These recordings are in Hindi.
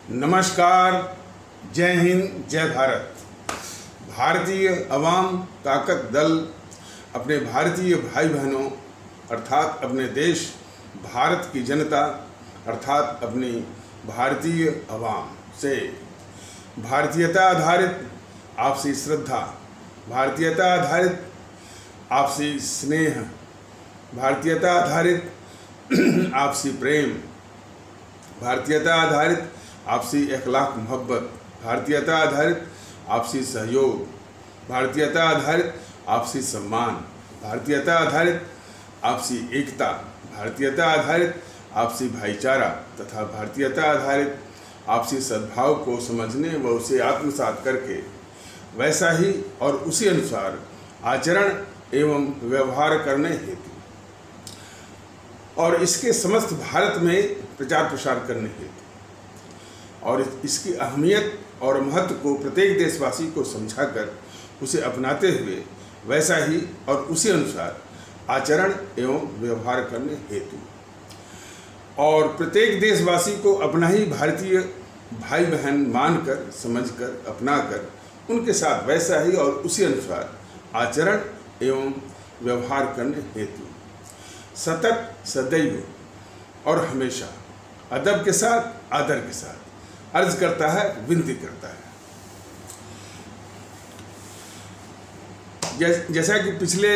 नमस्कार, जय हिंद, जय भारत। भारतीय अवाम ताकत दल अपने भारतीय भाई बहनों अर्थात अपने देश भारत की जनता अर्थात अपनी भारतीय अवाम से भारतीयता आधारित आपसी श्रद्धा, भारतीयता आधारित आपसी स्नेह, भारतीयता आधारित आपसी प्रेम, भारतीयता आधारित आपसी अखलाक मोहब्बत, भारतीयता आधारित आपसी सहयोग, भारतीयता आधारित आपसी सम्मान, भारतीयता आधारित आपसी एकता, भारतीयता आधारित आपसी भाईचारा तथा भारतीयता आधारित आपसी सद्भाव को समझने व उसे आत्मसात करके वैसा ही और उसी अनुसार आचरण एवं व्यवहार करने हेतु और इसके समस्त भारत में प्रचार प्रसार करने हेतु और इसकी अहमियत और महत्व को प्रत्येक देशवासी को समझाकर उसे अपनाते हुए वैसा ही और उसी अनुसार आचरण एवं व्यवहार करने हेतु और प्रत्येक देशवासी को अपना ही भारतीय भाई बहन मानकर, समझकर, अपनाकर उनके साथ वैसा ही और उसी अनुसार आचरण एवं व्यवहार करने हेतु सतत, सदैव और हमेशा अदब के साथ, आदर के साथ अर्ज करता है, विनती करता है। जैसा कि पिछले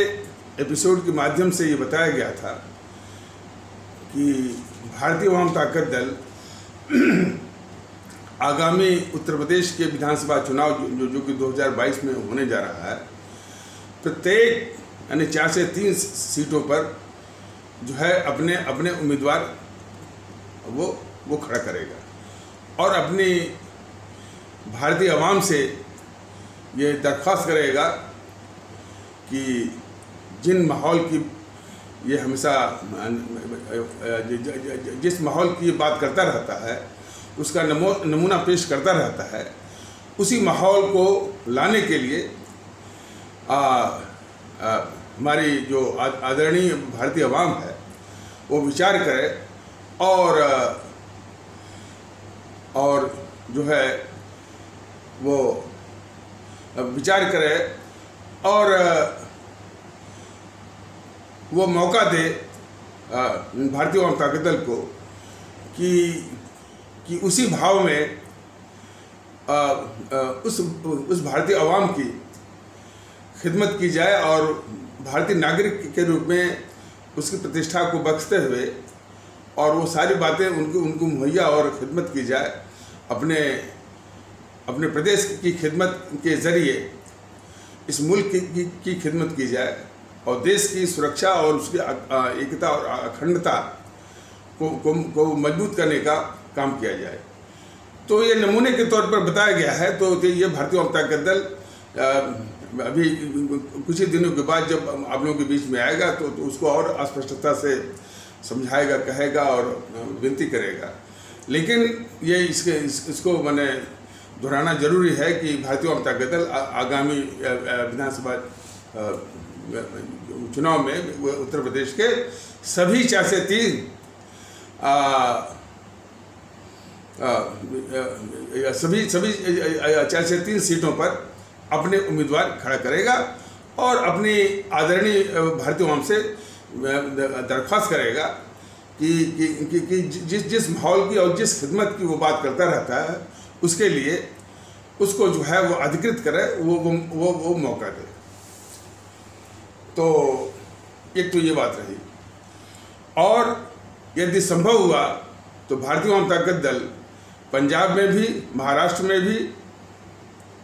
एपिसोड के माध्यम से ये बताया गया था कि भारतीय अवाम ताकत दल आगामी उत्तर प्रदेश के विधानसभा चुनाव जो कि 2022 में होने जा रहा है, प्रत्येक यानी 4 से 3 सीटों पर जो है अपने अपने उम्मीदवार वो खड़ा करेगा और अपनी भारतीय अवाम से ये दरख्वास्त करेगा कि जिन माहौल की ये हमेशा जिस माहौल की बात करता रहता है उसका नमूना पेश करता रहता है, उसी माहौल को लाने के लिए हमारी जो आदरणीय भारतीय अवाम है वो विचार करे और जो है वो विचार करे और वो मौका दे भारतीय अवाम ताकत दल को कि उसी भाव में उस भारतीय अवाम की खिदमत की जाए और भारतीय नागरिक के रूप में उसकी प्रतिष्ठा को बख्शते हुए और वो सारी बातें उनको मुहैया और खिदमत की जाए। अपने प्रदेश की खिदमत के ज़रिए इस मुल्क की खिदमत की जाए और देश की सुरक्षा और उसकी एकता और अखंडता को मजबूत करने का काम किया जाए। तो ये नमूने के तौर पर बताया गया है। तो ये भारतीय अवाम ताकत दल अभी कुछ ही दिनों के बाद जब आप लोगों के बीच में आएगा तो उसको और अस्पष्टता से समझाएगा, कहेगा और विनती करेगा। लेकिन ये इसको मैंने दोहराना जरूरी है कि भारतीय अवाम ताकत दल आगामी विधानसभा चुनाव में उत्तर प्रदेश के सभी 4 से 3 सभी 4 से 3 सीटों पर अपने उम्मीदवार खड़ा करेगा और अपनी आदरणीय भारतीय अवाम से दरख्वास्त करेगा कि जिस माहौल की और जिस खिदमत की वो बात करता रहता है उसके लिए उसको जो है वो अधिकृत करे, वो मौका दे। तो एक तो ये बात रही और यदि संभव हुआ तो भारतीय अवाम ताकत दल पंजाब में भी, महाराष्ट्र में भी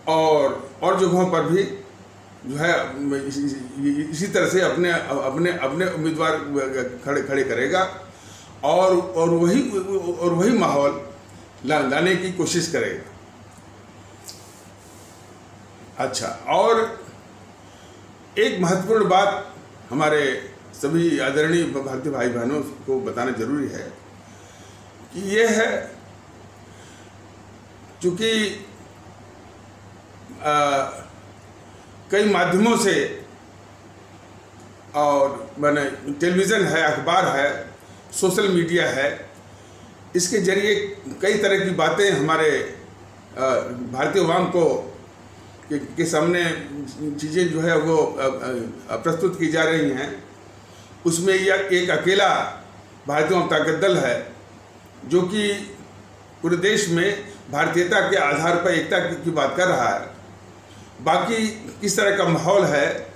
और जगहों पर भी जो है इसी तरह से अपने उम्मीदवार खड़े करेगा और वही माहौल लाने की कोशिश करेगा। अच्छा, और एक महत्वपूर्ण बात हमारे सभी आदरणीय भारतीय भाई बहनों को बताना जरूरी है कि ये है क्योंकि कई माध्यमों से और मैंने टेलीविज़न है, अखबार है, सोशल मीडिया है, इसके जरिए कई तरह की बातें हमारे भारतीय अवाम को के सामने चीज़ें जो है वो प्रस्तुत की जा रही हैं। उसमें यह एक अकेला भारतीय अवाम ताकत दल है जो कि पूरे देश में भारतीयता के आधार पर एकता की बात कर रहा है। बाकी किस तरह का माहौल है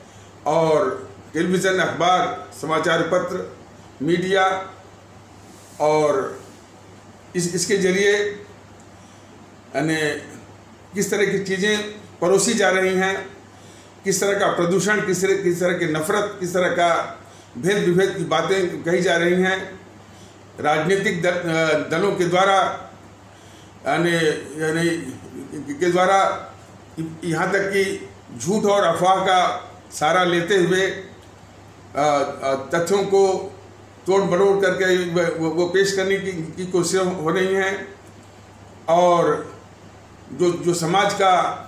और टेलीविज़न, अखबार, समाचार पत्र, मीडिया और इसके जरिए यानी किस तरह की चीज़ें परोसी जा रही हैं, किस तरह का प्रदूषण, किस तरह की नफरत, किस तरह का भेद विभेद की बातें कही जा रही हैं राजनीतिक दलों के द्वारा, यानी के द्वारा, यहाँ तक कि झूठ और अफवाह का सहारा लेते हुए तथ्यों को तोड़ मरोड़ करके वो पेश करने की कोशिश हो रही हैं। और जो समाज का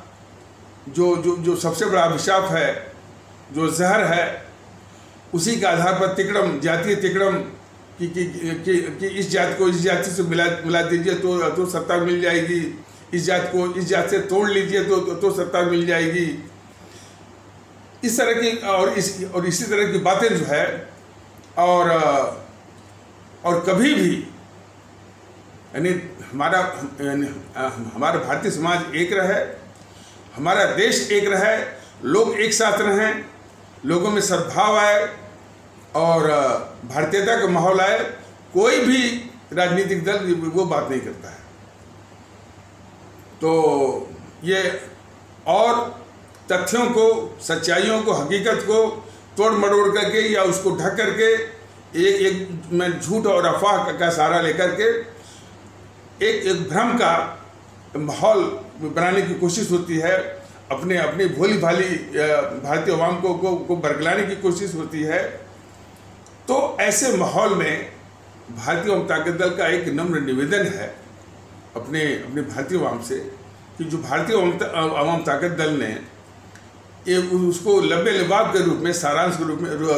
जो सबसे बड़ा अभिशाप है, जो जहर है, उसी के आधार पर तिकड़म, जातीय तिकड़म कि इस जात को इस जाति से मिला दीजिए तो सत्ता मिल जाएगी, इस जात को इस जात से तोड़ लीजिए तो सत्ता मिल जाएगी। इस तरह की और इसी तरह की बातें जो है और कभी भी यानी हमारा भारतीय समाज एक रहे, हमारा देश एक रहे, लोग एक साथ रहें, लोगों में सद्भाव आए और भारतीयता का माहौल आए। कोई भी राजनीतिक दल वो बात नहीं करता है। तो ये और तथ्यों को, सच्चाइयों को, हकीकत को तोड़ मरोड़ करके या उसको ढक करके एक में झूठ और अफवाह का सहारा लेकर के एक भ्रम का माहौल बनाने की कोशिश होती है, अपनी भोली भाली भारतीय अवाम को बरगलाने की कोशिश होती है। तो ऐसे माहौल में भारतीय अवाम ताकत दल का एक नम्र निवेदन है अपने भारतीय अवाम से कि जो भारतीय अवाम ताकत दल ने उसको लबे लबाब के रूप में, सारांश के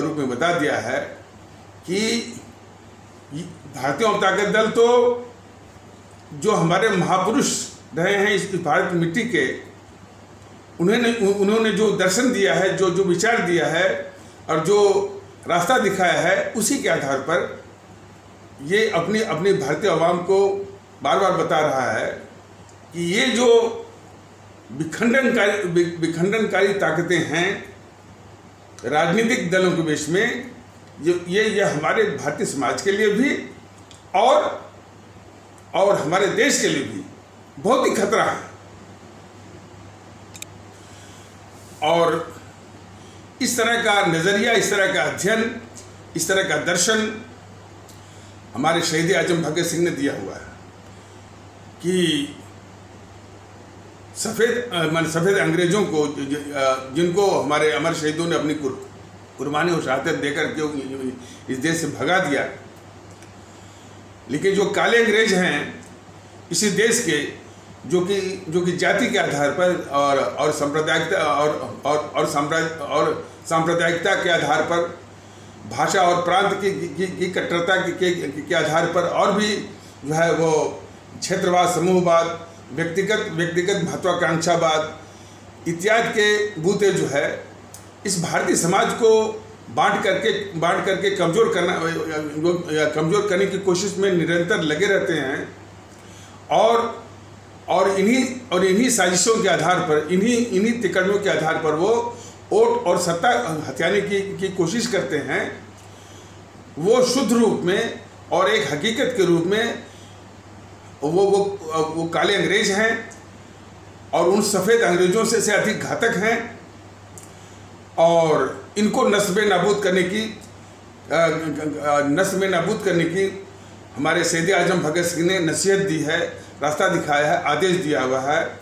रूप में बता दिया है कि भारतीय अवाम ताकत दल तो जो हमारे महापुरुष रहे हैं इस भारत मिट्टी के, उन्होंने जो दर्शन दिया है, जो विचार दिया है और जो रास्ता दिखाया है, उसी के आधार पर ये अपनी भारतीय अवाम को बार बार बता रहा है कि ये जो विखंडनकारी ताकतें हैं राजनीतिक दलों के बेश में, ये हमारे भारतीय समाज के लिए भी और हमारे देश के लिए भी बहुत ही खतरा है। और इस तरह का नज़रिया, इस तरह का अध्ययन, इस तरह का दर्शन हमारे शहीद आजम भगत सिंह ने दिया हुआ है कि सफ़ेद अंग्रेज़ों को, जिनको हमारे अमर शहीदों ने अपनी कुर्बानी और शहादत देकर के इस देश से भगा दिया, लेकिन जो काले अंग्रेज हैं इसी देश के, जो कि जाति के आधार पर और सांप्रदायिकता के आधार पर, भाषा और प्रांत की कट्टरता के आधार पर, और भी जो है वो क्षेत्रवाद, समूहवाद, व्यक्तिगत महत्वाकांक्षावाद इत्यादि के बूते जो है इस भारतीय समाज को बांट करके कमज़ोर करने की कोशिश में निरंतर लगे रहते हैं। और इन्हीं साजिशों के आधार पर, इन्हीं तिकड़मों के आधार पर वो वोट और सत्ता हथियाने की कोशिश करते हैं। वो शुद्ध रूप में और एक हकीकत के रूप में वो काले अंग्रेज हैं और उन सफ़ेद अंग्रेज़ों से अधिक घातक हैं। और इनको नस्ल में नाबूद करने की हमारे शहीद आजम भगत सिंह ने नसीहत दी है, रास्ता दिखाया है, आदेश दिया हुआ है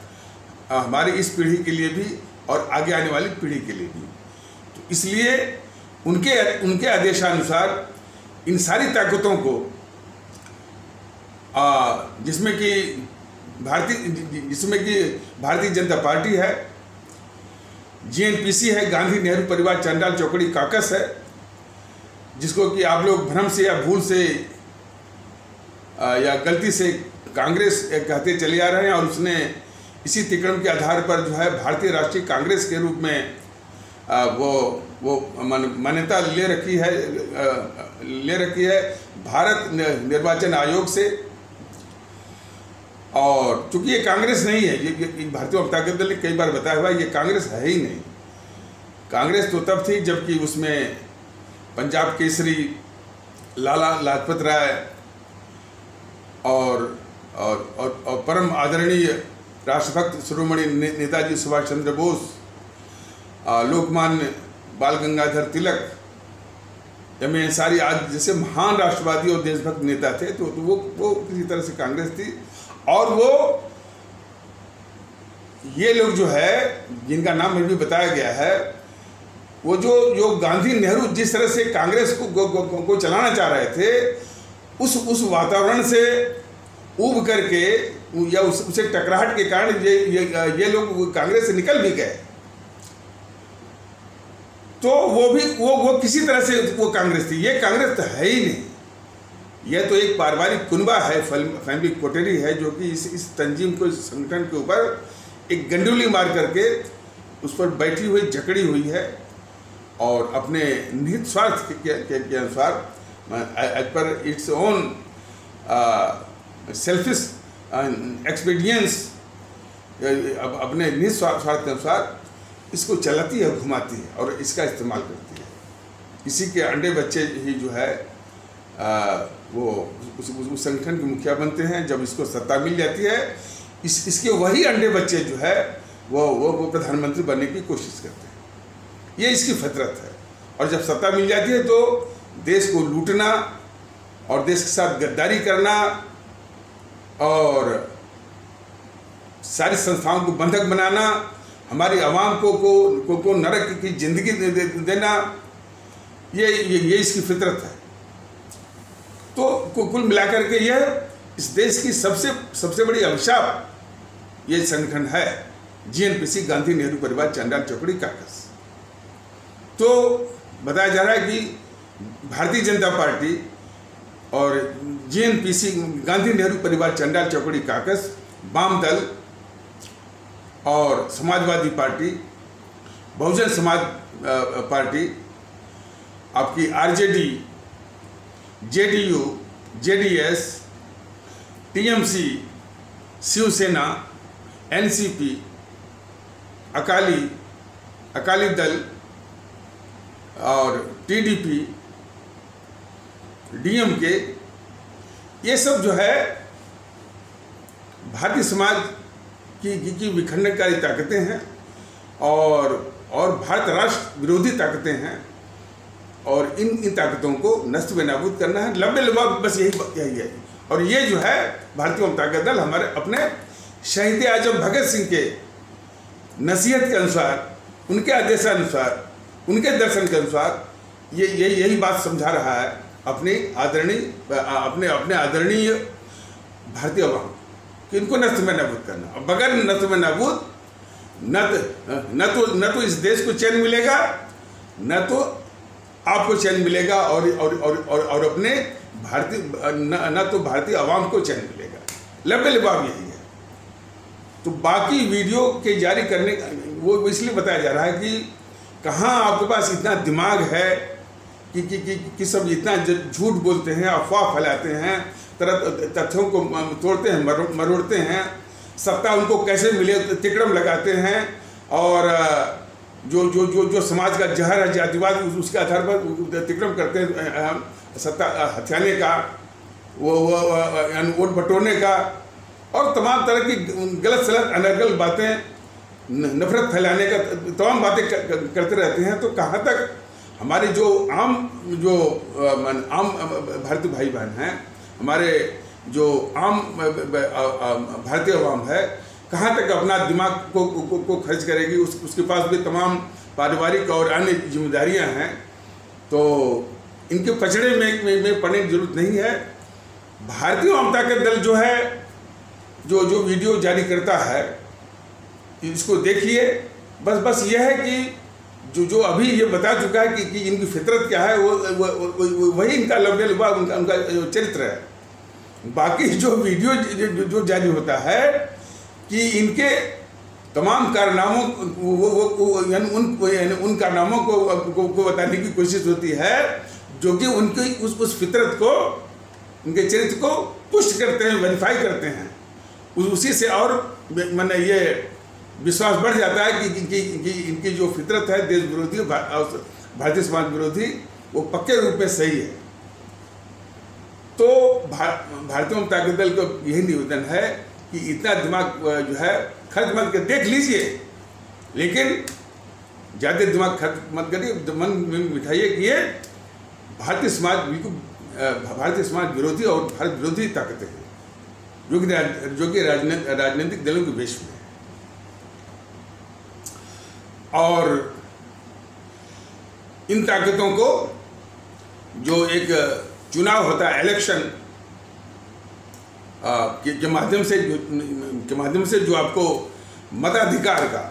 हमारी इस पीढ़ी के लिए भी और आगे आने वाली पीढ़ी के लिए भी। तो इसलिए उनके आदेशानुसार इन सारी ताकतों को, जिसमें कि भारतीय जनता पार्टी है, GNPC है, गांधी नेहरू परिवार चंडाल चौकड़ी काकस है, जिसको कि आप लोग भ्रम से या भूल से या गलती से कांग्रेस कहते चले आ रहे हैं, और उसने इसी तिक्रम के आधार पर जो है भारतीय राष्ट्रीय कांग्रेस के रूप में वो मान्यता ले रखी है भारत निर्वाचन आयोग से। और चूंकि ये कांग्रेस नहीं है, ये भारतीय जनता दल ने कई बार बताया हुआ, ये कांग्रेस है ही नहीं। कांग्रेस तो तब थी जबकि उसमें पंजाब केसरी लाला लाजपत राय और परम आदरणीय राष्ट्रभक्त शिरोमणि नेताजी सुभाष चंद्र बोस, लोकमान्य बाल गंगाधर तिलक, एम.ए. अंसारी आदि जैसे महान राष्ट्रवादी और देशभक्त नेता थे। तो वो किसी तरह से कांग्रेस थी। और वो ये लोग जो है जिनका नाम अभी बताया गया है, वो जो गांधी नेहरू जिस तरह से कांग्रेस को चलाना चाह रहे थे, उस वातावरण से ऊब करके या उसे टकराहट के कारण ये लोग कांग्रेस से निकल भी गए। तो वो किसी तरह से वो कांग्रेस थी। ये कांग्रेस तो है ही नहीं। यह तो एक पारिवारिक कुनबा है, फैमिली कोटेरी है, जो कि इस तंजीम को, इस संगठन के ऊपर एक गंडोली मार करके उस पर बैठी हुई, जकड़ी हुई है, और अपने निहित स्वार्थ के अनुसार as per its own selfish एक्सपीडियंस, अपने निहित स्वार्थ के अनुसार इसको चलाती है, घुमाती है और इसका इस्तेमाल करती है। इसी के अंडे बच्चे ही जो है वो उस संगठन के मुखिया बनते हैं। जब इसको सत्ता मिल जाती है, इसके वही अंडे बच्चे जो है वो प्रधानमंत्री बनने की कोशिश करते हैं। ये इसकी फितरत है। और जब सत्ता मिल जाती है तो देश को लूटना और देश के साथ गद्दारी करना और सारी संस्थाओं को बंधक बनाना, हमारी आवाम को नरक की जिंदगी देना, ये इसकी फितरत है। तो कुल मिलाकर के यह इस देश की सबसे बड़ी अभिशाप ये संगठन है, जीएनपीसी, गांधी नेहरू परिवार चांडाल चौकड़ी काकस। तो बताया जा रहा है कि भारतीय जनता पार्टी और जीएनपीसी, गांधी नेहरू परिवार चांडाल चौकड़ी काकस, वाम दल और समाजवादी पार्टी, बहुजन समाज पार्टी, आपकी आरजेडी, जेडीयू, जेडीएस, टीएमसी, शिवसेना, एनसीपी, अकाली दल और टीडीपी, डीएमके, ये सब जो है भारतीय समाज की विखंडनकारी ताकतें हैं और भारत राष्ट्र विरोधी ताकतें हैं। और इन ताकतों को नष्ट व नाबूद करना है, लंबे लुबाब, बस यही है। और ये जो है भारतीय जनता दल हमारे अपने शहीद आजम भगत सिंह के नसीहत के अनुसार, उनके आदेशानुसार, उनके दर्शन के अनुसार यही बात समझा रहा है अपने आदरणीय भारतीय अवाम कि इनको नष्ट में नाबूद करना। और बगैर नष्ट में नाबूद न तो इस देश को चैन मिलेगा, न तो आपको चैन मिलेगा और अपने न तो भारतीय आवाम को चैन मिलेगा। लंबे लिबाब यही है। तो बाकी वीडियो के जारी करने वो इसलिए बताया जा रहा है कि कहाँ आपके पास इतना दिमाग है कि सब इतना झूठ बोलते हैं, अफवाह फैलाते हैं, तरह तथ्यों को तोड़ते हैं, मरोड़ते हैं, सत्ता उनको कैसे मिले तिकड़म लगाते हैं, और जो समाज का जहर है जातिवाद, उसके आधार पर तिकड़म करते हैं सत्ता हथियाने का, वो वोट बटोरने का, और तमाम तरह की गलत सलत अनर्गल बातें, नफरत फैलाने का तमाम बातें करते रहते हैं। तो कहाँ तक हमारे जो आम भारतीय भाई बहन हैं, हमारे जो आम भारतीय अवाम है, कहाँ तक अपना दिमाग को खर्च करेगी? उसके पास भी तमाम पारिवारिक और अन्य जिम्मेदारियां हैं। तो इनके पचड़े में पड़ने की जरूरत नहीं है। भारतीय जनता दल जो है, जो वीडियो जारी करता है, इसको देखिए। बस यह है कि जो अभी ये बता चुका है कि इनकी फितरत क्या है, वो वही इनका लव्य लुभाव, उनका चरित्र है। बाकी जो वीडियो जो जारी होता है कि इनके तमाम कारनामों उन कारनामों को बताने की कोशिश होती है जो कि उनकी उस फितरत को, उनके चरित्र को पुष्ट करते हैं, वेरीफाई करते हैं। उसी से और मैंने ये विश्वास बढ़ जाता है कि इनकी जो फितरत है देश विरोधी, भारतीय समाज विरोधी, वो पक्के रूप में सही है। तो भारतीय जनता दल को यही निवेदन है कि इतना दिमाग जो है खर्च मत कर, देख लीजिए लेकिन ज़्यादा दिमाग खर्च मत करिए, मन में बिठाइए कि ये भारतीय समाज बिल्कुल भारतीय समाज विरोधी और भारत विरोधी ताकतें हैं जो कि राजनीतिक दलों के वेश में है। और इन ताकतों को जो एक चुनाव होता है, इलेक्शन के माध्यम से जो आपको मताधिकार का,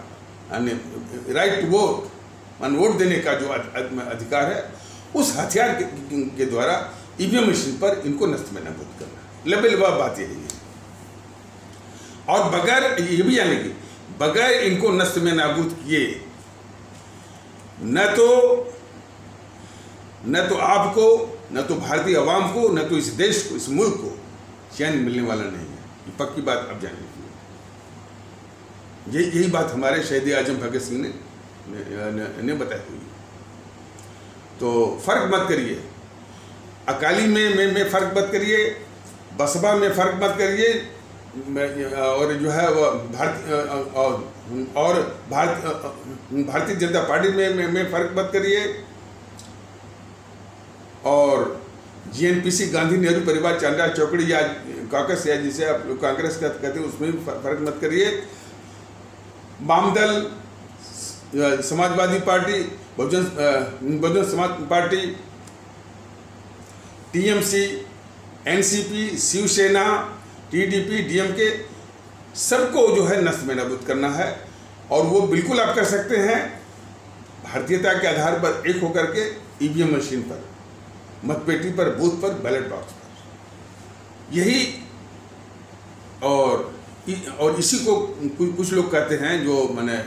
यानी राइट टू वोट, वोट देने का जो अधिकार है, उस हथियार के द्वारा ईवीएम मशीन पर इनको नष्ट में नाबूद करना। लबेलबा बात यही है। और बगैर ये भी जाने की, बगैर इनको नष्ट में नाबूद किए न तो आपको, न तो भारतीय आवाम को, न तो इस देश को, इस मुल्क को चैन मिलने वाला नहीं है। ये पक्की बात अब जाने की। यही बात हमारे शहीद आजम भगत सिंह ने बताई हुई। तो फर्क मत करिए, अकाली में फर्क मत करिए, बसपा में फर्क मत करिए, और जो है वो भारतीय जनता पार्टी में फर्क मत करिए, और जीएनपीसी गांधी नेहरू परिवार चांदा चौकड़ी या कांग्रेस या जिसे आप कांग्रेस कहते हैं उसमें भी फर्क मत करिए। वामदल, समाजवादी पार्टी, बहुजन समाज पार्टी, टीएमसी, एनसीपी, शिवसेना, टीडीपी, डीएमके, सबको जो है नष्ट में नाबूद करना है। और वो बिल्कुल आप कर सकते हैं भारतीयता के आधार पर एक होकर के ईवीएम मशीन पर, मतपेटी पर, बूथ पर, बैलेट बॉक्स पर। यही और इसी को कुछ लोग कहते हैं जो माने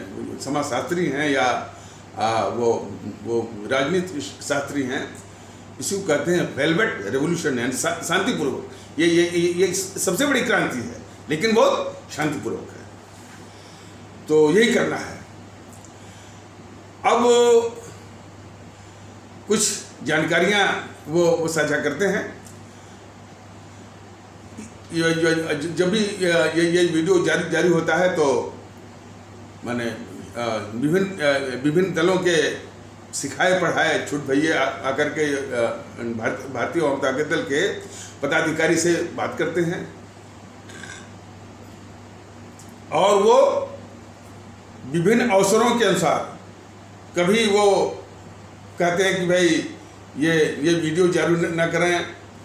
समाजशास्त्री हैं या वो राजनीति शास्त्री हैं, इसी को कहते हैं वेलवेट रेवोल्यूशन, यानी शांतिपूर्वक। ये सबसे बड़ी क्रांति है, लेकिन बहुत शांतिपूर्वक है। तो यही करना है। अब कुछ जानकारियां वो साझा करते हैं। जब भी ये वीडियो जारी होता है तो माने विभिन्न दलों के सिखाए पढ़ाए छुट भैया आकर के भारतीय जनता दल के पदाधिकारी से बात करते हैं, और वो विभिन्न अवसरों के अनुसार कभी वो कहते हैं कि भाई ये वीडियो जारी न करें,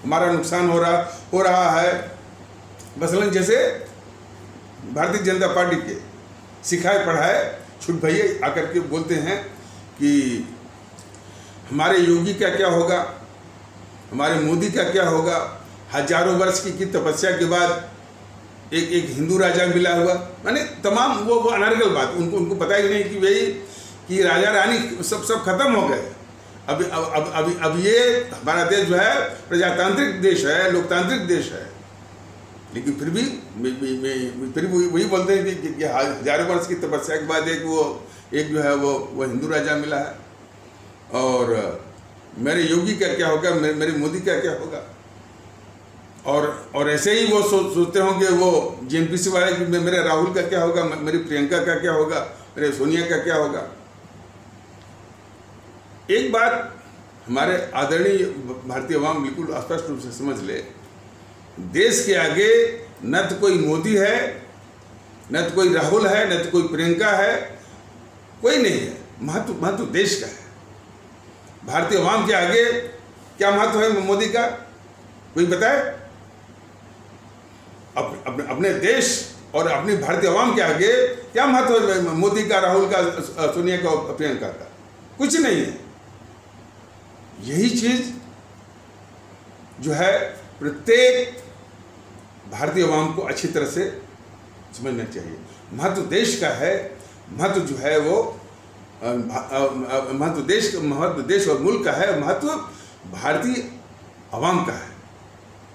हमारा नुकसान हो रहा है। मसलन जैसे भारतीय जनता पार्टी के सिखाए पढ़ाए छुट भैया आकर के बोलते हैं कि हमारे योगी का क्या होगा, हमारे मोदी का क्या होगा, हजारों वर्ष की तपस्या के बाद एक हिंदू राजा मिला हुआ, माने तमाम वो अनर्गल बात। उनको पता ही नहीं कि भाई कि राजा रानी सब खत्म हो गए। अब ये हमारा देश जो है प्रजातांत्रिक देश है, लोकतांत्रिक देश है, लेकिन फिर भी वही बोलते हैं कि हजारों वर्ष की तपस्या के बाद एक जो है वो हिंदू राजा मिला है, और मेरे योगी का क्या होगा, मेरे मोदी का क्या होगा। और ऐसे ही वो सोचते होंगे वो जीएनपीसी वाले कि मेरे राहुल का क्या होगा, मेरी प्रियंका का क्या होगा, मेरे सोनिया का क्या होगा। एक बात हमारे आदरणीय भारतीय अवाम बिल्कुल स्पष्ट रूप से समझ ले, देश के आगे न तो कोई मोदी है, न तो कोई राहुल है, न तो कोई प्रियंका है, कोई नहीं है। महत्व देश का है। भारतीय अवाम के आगे क्या महत्व है मोदी का, कोई बताए? अपने देश और अपनी भारतीय अवाम के आगे क्या महत्व है मोदी का, राहुल का, सोनिया का, प्रियंका का? कुछ नहीं है। यही चीज जो है प्रत्येक भारतीय आवाम को अच्छी तरह से समझना चाहिए। महत्व देश का है, महत्व जो है वो महत्व देश और मुल्क का है, महत्व भारतीय आवाम का है।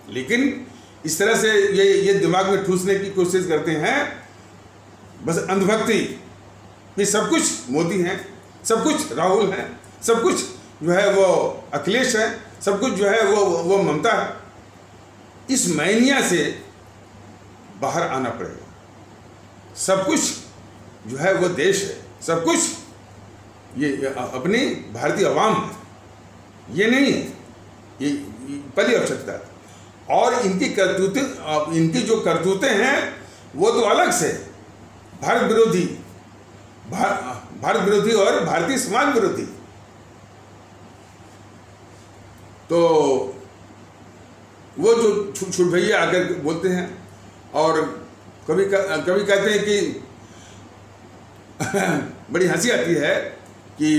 लेकिन इस तरह से ये दिमाग में ठूसने की कोशिश करते हैं, बस अंधभक्ति, ये सब कुछ मोदी हैं, सब कुछ राहुल हैं, सब कुछ जो है वो अखिलेश है, सब कुछ जो है वो ममता है। इस मैनिया से बाहर आना पड़ेगा। सब कुछ जो है वो देश है, सब कुछ ये अपनी भारतीय आवाम है, ये नहीं है, ये पहली आवश्यकता है। और इनकी करतूतें, इनकी जो करतूतें हैं वो तो अलग से भारत विरोधी, भारत विरोधी और भारतीय समाज विरोधी। तो वो जो छुट भैया आकर बोलते हैं और कभी कहते हैं कि बड़ी हंसी आती है कि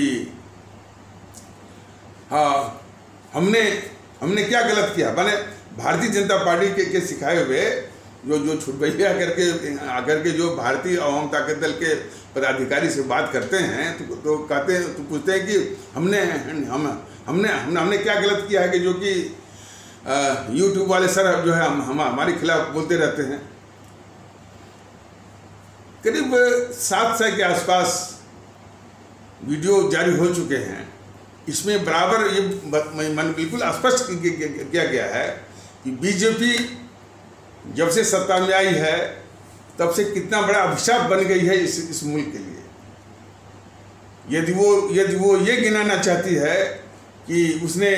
हाँ हमने क्या गलत किया। मैंने भारतीय जनता पार्टी के सिखाए हुए जो छुटभैया आकर के जो भारतीय आवाम ताकत दल के पदाधिकारी से बात करते हैं तो कहते हैं, तो पूछते हैं कि हमने क्या गलत किया है कि जो कि यूट्यूब वाले सर जो है हमारे खिलाफ बोलते रहते हैं। करीब 700 के आसपास वीडियो जारी हो चुके हैं। इसमें बराबर ये मन बिल्कुल स्पष्ट किया गया है कि बीजेपी जब से सत्ता में आई है तब से कितना बड़ा अभिशाप बन गई है इस मुल्क के लिए। यदि वो ये गिनाना चाहती है कि उसने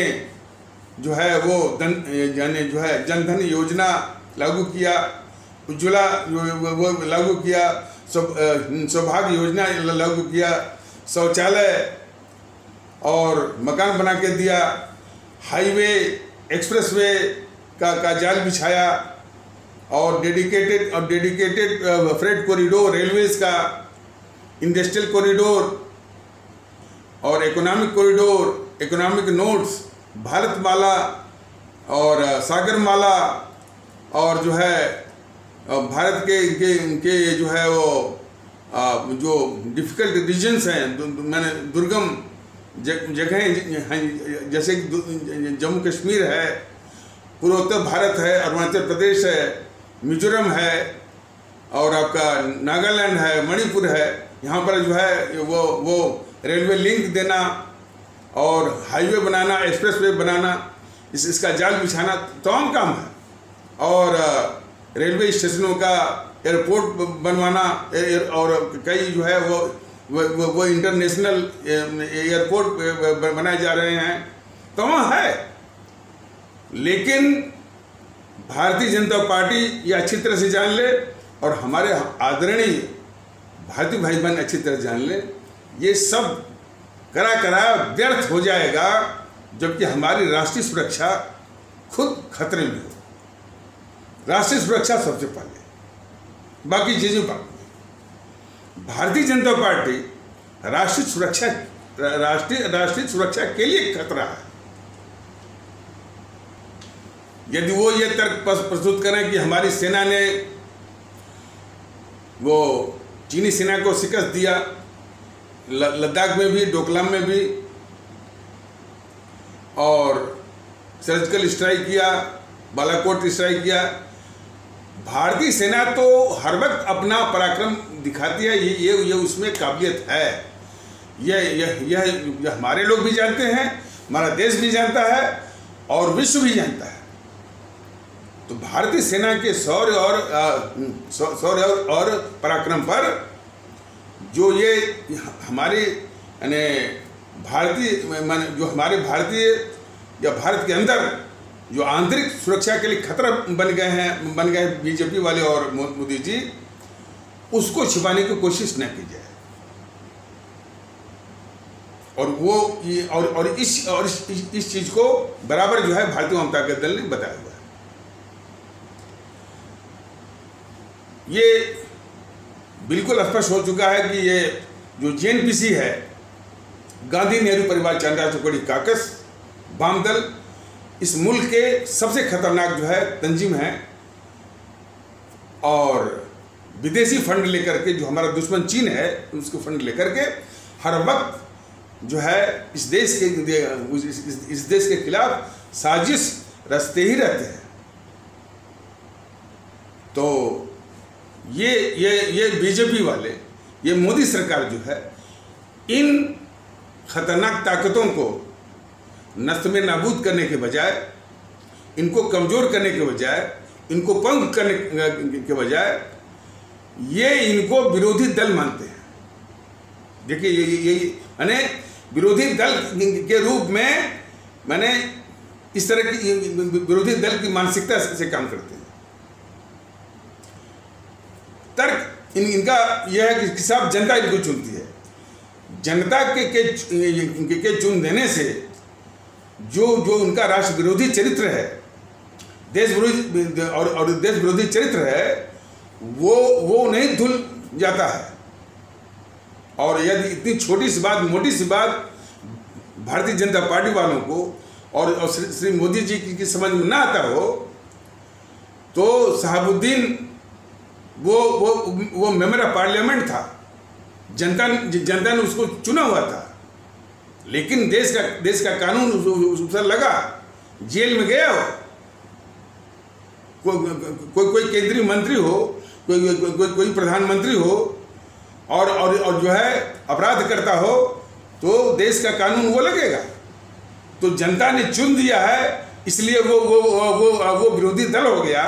जो है वो जो है जनधन योजना लागू किया, उज्ज्वला वो लागू किया, सौभाग्य योजना लागू किया, शौचालय और मकान बना के दिया, हाईवे एक्सप्रेसवे का जाल बिछाया और डेडिकेटेड फ्रेट कॉरिडोर, रेलवेज का इंडस्ट्रियल कॉरिडोर और economic corridor, economic nodes, Bharatmala और सागरमाला और जो है भारत के जो है वो जो डिफ़िकल्ट रीजन्स हैं, मैंने दुर्गम जगहें जैसे जम्मू कश्मीर है, पूर्वोत्तर भारत है, अरुणाचल प्रदेश है, मिजोरम है और आपका नागालैंड है, मणिपुर है, यहाँ पर जो है वो रेलवे लिंक देना और हाईवे बनाना, एक्सप्रेसवे बनाना, इसका जाल बिछाना तमाम काम है। और रेलवे स्टेशनों का एयरपोर्ट बनवाना और कई जो है वो इंटरनेशनल एयरपोर्ट बनाए जा रहे हैं, तमाम है। लेकिन भारतीय जनता पार्टी ये अच्छी तरह से जान ले और हमारे आदरणीय भारतीय भाई बहन अच्छी तरह जान ले, ये सब करा व्यर्थ हो जाएगा जबकि हमारी राष्ट्रीय सुरक्षा खुद खतरे में हो। राष्ट्रीय सुरक्षा सबसे पहले, बाकी चीजें बाद में। भारतीय जनता पार्टी राष्ट्रीय सुरक्षा के लिए खतरा है। यदि वो ये तर्क प्रस्तुत करें कि हमारी सेना ने वो चीनी सेना को शिकस्त दिया, लद्दाख में भी, डोकलाम में भी, और सर्जिकल स्ट्राइक किया, बालाकोट स्ट्राइक किया, भारतीय सेना तो हर वक्त अपना पराक्रम दिखाती है, ये उसमें काबिलियत है। यह हमारे लोग भी जानते हैं, हमारा देश भी जानता है और विश्व भी जानता है। तो भारतीय सेना के शौर्य और पराक्रम पर जो ये हमारे भारतीय या भारत के अंदर जो आंतरिक सुरक्षा के लिए खतरा बन गए बीजेपी वाले और मोदी जी, उसको छिपाने की कोशिश न की जाए। और इस चीज को बराबर जो है भारतीय जनता दल ने बताया हुआ है। ये बिल्कुल स्पष्ट हो चुका है कि ये जो जेएनपीसी है, गांधी नेहरू परिवार चंद्रा चौकड़ी काकस वाम दल, इस मुल्क के सबसे खतरनाक जो है तंजीम है और विदेशी फंड लेकर के, जो हमारा दुश्मन चीन है उसको फंड लेकर के हर वक्त जो है इस देश के खिलाफ साजिश रचते ही रहते हैं। तो ये बीजेपी वाले, ये मोदी सरकार जो है इन खतरनाक ताकतों को नष्ट में नाबूद करने के बजाय, इनको कमज़ोर करने के बजाय, इनको पंग करने के बजाय ये इनको विरोधी दल मानते हैं। देखिए ये मैंने विरोधी दल के रूप में मैंने इस तरह की विरोधी दल की मानसिकता से काम करते हैं। तर्क इनका यह है कि साहब जनता इनको चुनती है। जनता के चुन देने से जो उनका राष्ट्र विरोधी चरित्र है, देश विरोधी और देश विरोधी चरित्र है, वो नहीं धुल जाता है। और यदि इतनी छोटी सी बात, मोटी सी बात भारतीय जनता पार्टी वालों को और श्री मोदी जी की समझ में ना आता हो, तो शहाबुद्दीन वो मेंबर ऑफ पार्लियामेंट था, जनता ने उसको चुना हुआ था, लेकिन देश का कानून उस पर लगा, जेल में गया हो। कोई केंद्रीय मंत्री हो, कोई प्रधानमंत्री हो और जो है अपराध करता हो, तो देश का कानून वो लगेगा। तो जनता ने चुन दिया है, इसलिए वो विरोधी दल हो गया,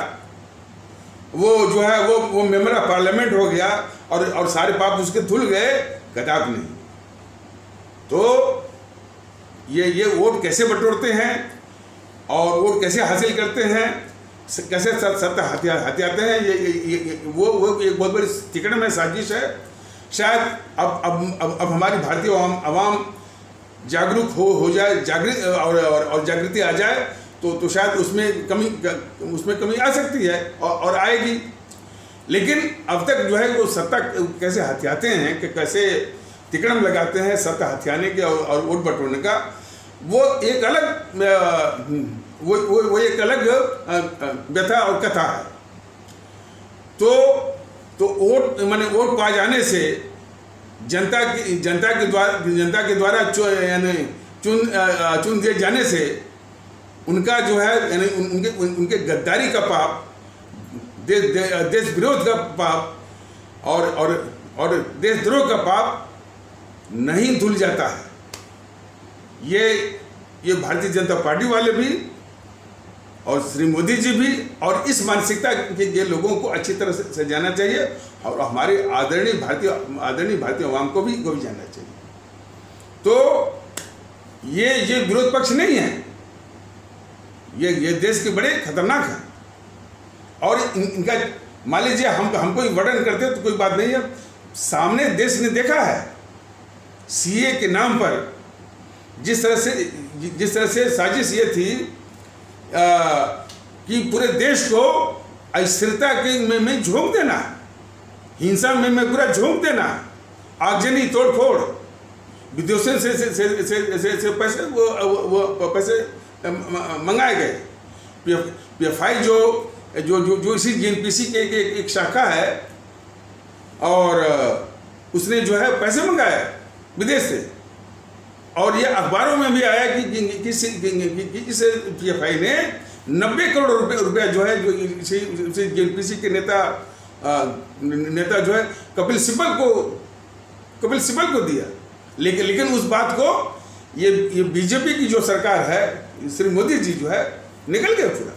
वो जो है वो मेंबर ऑफ पार्लियामेंट हो गया और सारे पाप उसके धुल गए, कदाप नहीं। तो ये वोट कैसे बटोरते हैं और वोट कैसे हासिल करते हैं, कैसे सत्ता हथियाते हैं, वो एक बहुत बड़ी तिकड़ में साजिश है। शायद अब हमारी भारतीय आवाम जागरूक हो जाए, और जागृति आ जाए, तो शायद उसमें कमी आ सकती है और आएगी। लेकिन अब तक जो है वो सत्ता कैसे हथियाते हैं, कि कैसे तिकड़म लगाते हैं सत्ता हथियाने के और वोट बटोरने का, वो एक अलग वो एक अलग व्यथा और कथा है। तो वोट पा जाने से जनता के द्वारा चुन दिए जाने से उनका जो है यानी उनके गद्दारी का पाप, देश विरोध का पाप और देशद्रोह का पाप नहीं धुल जाता है। ये भारतीय जनता पार्टी वाले भी और श्री मोदी जी भी, और इस मानसिकता के लोगों को अच्छी तरह से जानना चाहिए, और हमारे आदरणीय भारतीय आवाम को भी जानना चाहिए। तो ये विरोध पक्ष नहीं है, ये देश के बड़े खतरनाक हैं। और इनका मान लीजिए हम कोई वर्णन करते तो कोई बात नहीं है, सामने देश ने देखा है सीए के नाम पर जिस तरह से साजिश ये थी कि पूरे देश को अस्थिरता में झोंक देना, हिंसा में पूरा झोंक देना, आगजनी तोड़फोड़, विदेशों से पैसे मंगाए गए। पीएफआई जो इसी जीएनपीसी के एक शाखा है, और उसने जो है पैसे मंगाए विदेश से, और ये अखबारों में भी आया कि इस पीएफआई ने 90 करोड़ रुपया जो है जो जीएनपीसी के नेता जो है कपिल सिब्बल को दिया। लेकिन उस बात को ये बीजेपी की जो सरकार है, श्री मोदी जी जो है निकल गए पूरा।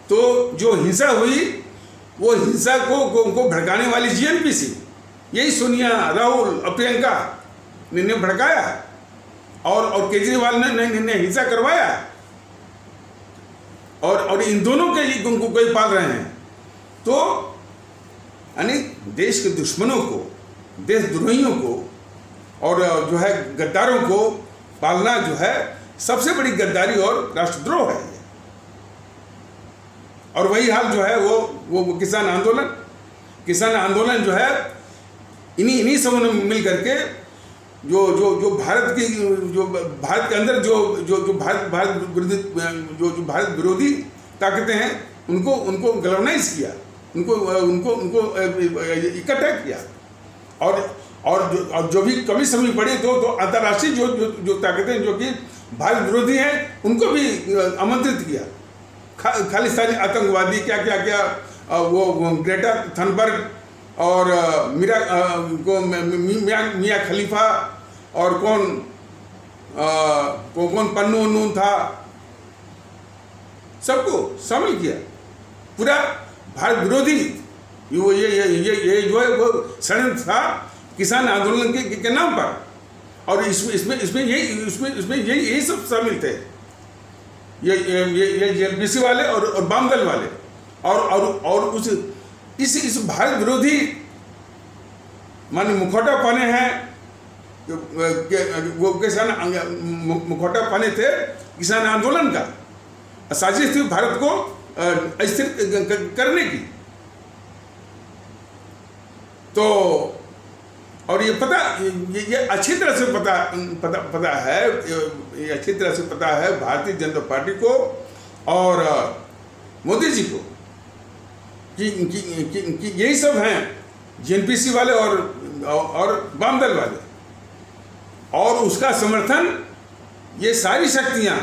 तो जो हिंसा हुई, वो हिंसा को भड़काने वाली जीएनपीसी, यही सोनिया, राहुल और प्रियंका ने भड़काया, और केजरीवाल ने हिंसा करवाया, और इन दोनों के लिए उनको कोई पाल रहे हैं। तो यानी देश के दुश्मनों को, देशद्रोहियों को और जो है गद्दारों को पालना जो है सबसे बड़ी गद्दारी और राष्ट्रद्रोह है। और वही हाल जो है वो किसान आंदोलन जो है इन्हीं समूह ने मिल करके जो भारत के अंदर जो भारत विरोधी ताकतें हैं उनको उनको गैल्वेनाइज किया, उनको उनको उनको इकट्ठा किया। और जो भी कमी समी पड़ी तो अंतर्राष्ट्रीय जो ताकतें जो कि भारत विरोधी हैं उनको भी आमंत्रित किया। खालिस्तानी आतंकवादी क्या वो ग्रेटा थनबर्ग और मियाँ खलीफा और कौन पन्नू था, सबको शामिल किया। पूरा भारत विरोधी ये जो है वो षड्यंत्र था किसान आंदोलन के नाम पर। और इसमें यही सब शामिल थे, ये जेएनपीसी वाले और वाम दल वाले और इस भारत विरोधी माने मुखौटा पहने हैं वो किसान मुखौटा पहने थे किसान आंदोलन का। साजिश थी भारत को अस्थिर करने की। तो और ये अच्छी तरह से पता है, ये अच्छी तरह से पता है भारतीय जनता पार्टी को और मोदी जी को कि यही सब हैं जेएनपीसी वाले और वाम दल वाले, और उसका समर्थन ये सारी शक्तियां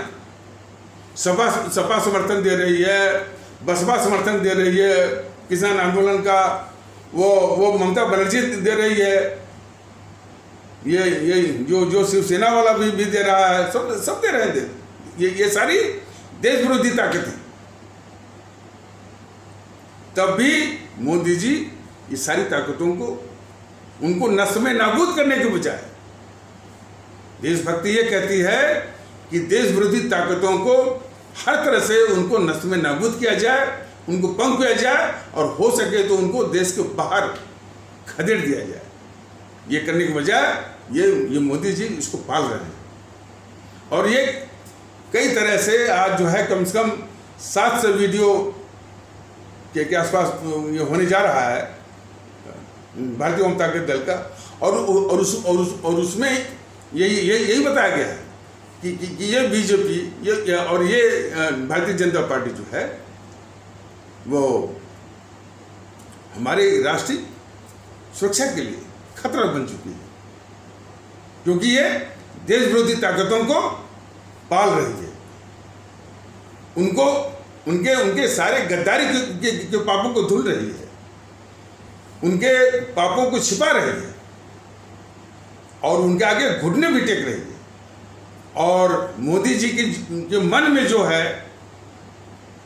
सपा समर्थन दे रही है, बसपा समर्थन दे रही है किसान आंदोलन का, वो ममता बनर्जी दे रही है, ये जो शिवसेना वाला भी दे रहा है, सब दे रहे थे। ये सारी देश विरोधी ताकतें। तब भी मोदी जी ये सारी ताकतों को उनको नष्ट में नाबूद करने के बजाय, देशभक्ति ये कहती है कि देश विरोधी ताकतों को हर तरह से उनको नष्ट में नाबूद किया जाए, उनको पंख किया जाए और हो सके तो उनको देश के बाहर खदेड़ दिया जाए। ये करने के बजाय ये मोदी जी इसको पाल रहे हैं। और ये कई तरह से आज जो है कम से कम 700 वीडियो के आसपास ये होने जा रहा है भारतीय जनता पार्टी दल का। और उसमें यही बताया गया है कि ये बीजेपी और ये भारतीय जनता पार्टी जो है वो हमारे राष्ट्रीय सुरक्षा के लिए खतरा बन चुकी है, क्योंकि ये देश विरोधी ताकतों को पाल रही है, उनके सारे गद्दारी के पापों को धुल रही है, उनके पापों को छिपा रही है और उनके आगे घुटने भी टेक रही है। और मोदी जी के मन में जो है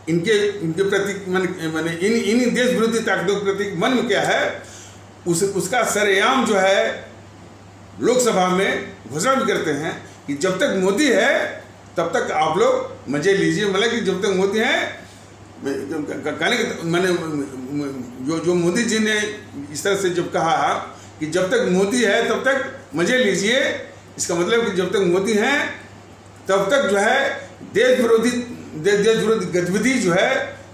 इनके प्रति माने इन देश विरोधी ताकतों के प्रति मन में क्या है, उसका सरेआम जो है लोकसभा में घोषणा भी करते हैं कि जब तक मोदी है तब तक आप लोग मजे लीजिए। मतलब कि जब तक मोदी है कहने के मैंने जो मोदी जी ने इस तरह से जब कहा कि जब तक मोदी है तब तक मजे लीजिए, इसका मतलब कि जब तक मोदी हैं तब तक जो है देश विरोधी गतिविधि जो है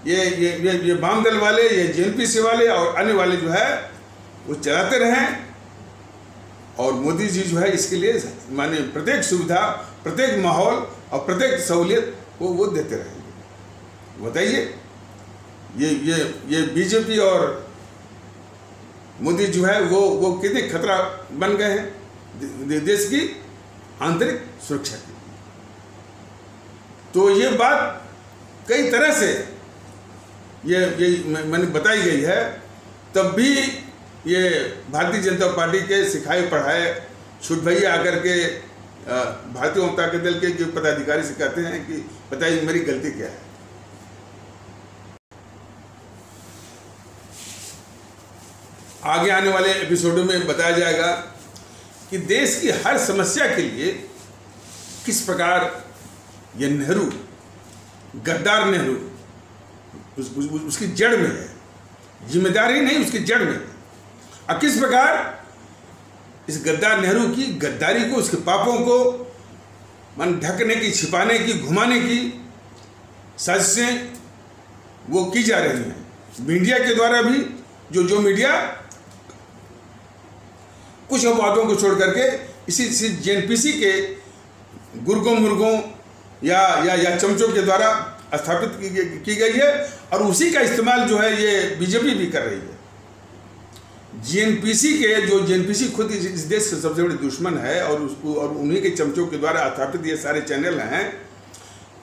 ये वाम दल वाले, ये जेएनपीसी वाले और अन्य वाले जो है वो चलाते रहें। और मोदी जी जो है इसके लिए माने प्रत्येक सुविधा, प्रत्येक माहौल और प्रत्येक सहूलियत वो देते रहेंगे। बताइए ये बीजेपी और मोदी जो है वो कितने खतरा बन गए हैं देश की आंतरिक सुरक्षा के लिए। तो ये बात कई तरह से ये मैंने बताई गई है। तब भी ये भारतीय जनता पार्टी के सिखाए पढ़ाए छुट भैया आकर के भारतीय जनता के दल के जो पदाधिकारी से कहते हैं कि बताइए मेरी गलती क्या है। आगे आने वाले एपिसोडों में बताया जाएगा कि देश की हर समस्या के लिए किस प्रकार ये नेहरू, गद्दार नेहरू उसकी जड़ में है, जिम्मेदारी नहीं उसकी जड़ में है, और किस प्रकार इस गद्दार नेहरू की गद्दारी को, उसके पापों को मन ढकने की, छिपाने की, घुमाने की साजिशें वो की जा रही हैं मीडिया के द्वारा भी। जो मीडिया कुछ बातों को छोड़ करके इसी जेएनपीसी के गुर्गों मुर्गों या चमचों के द्वारा स्थापित की गई है और उसी का इस्तेमाल जो है ये बीजेपी भी कर रही है। जीएनपीसी के जो जीएनपीसी खुद इस देश के सबसे बड़े दुश्मन है और उसको और उन्हीं के चमचों के द्वारा स्थापित ये सारे चैनल हैं,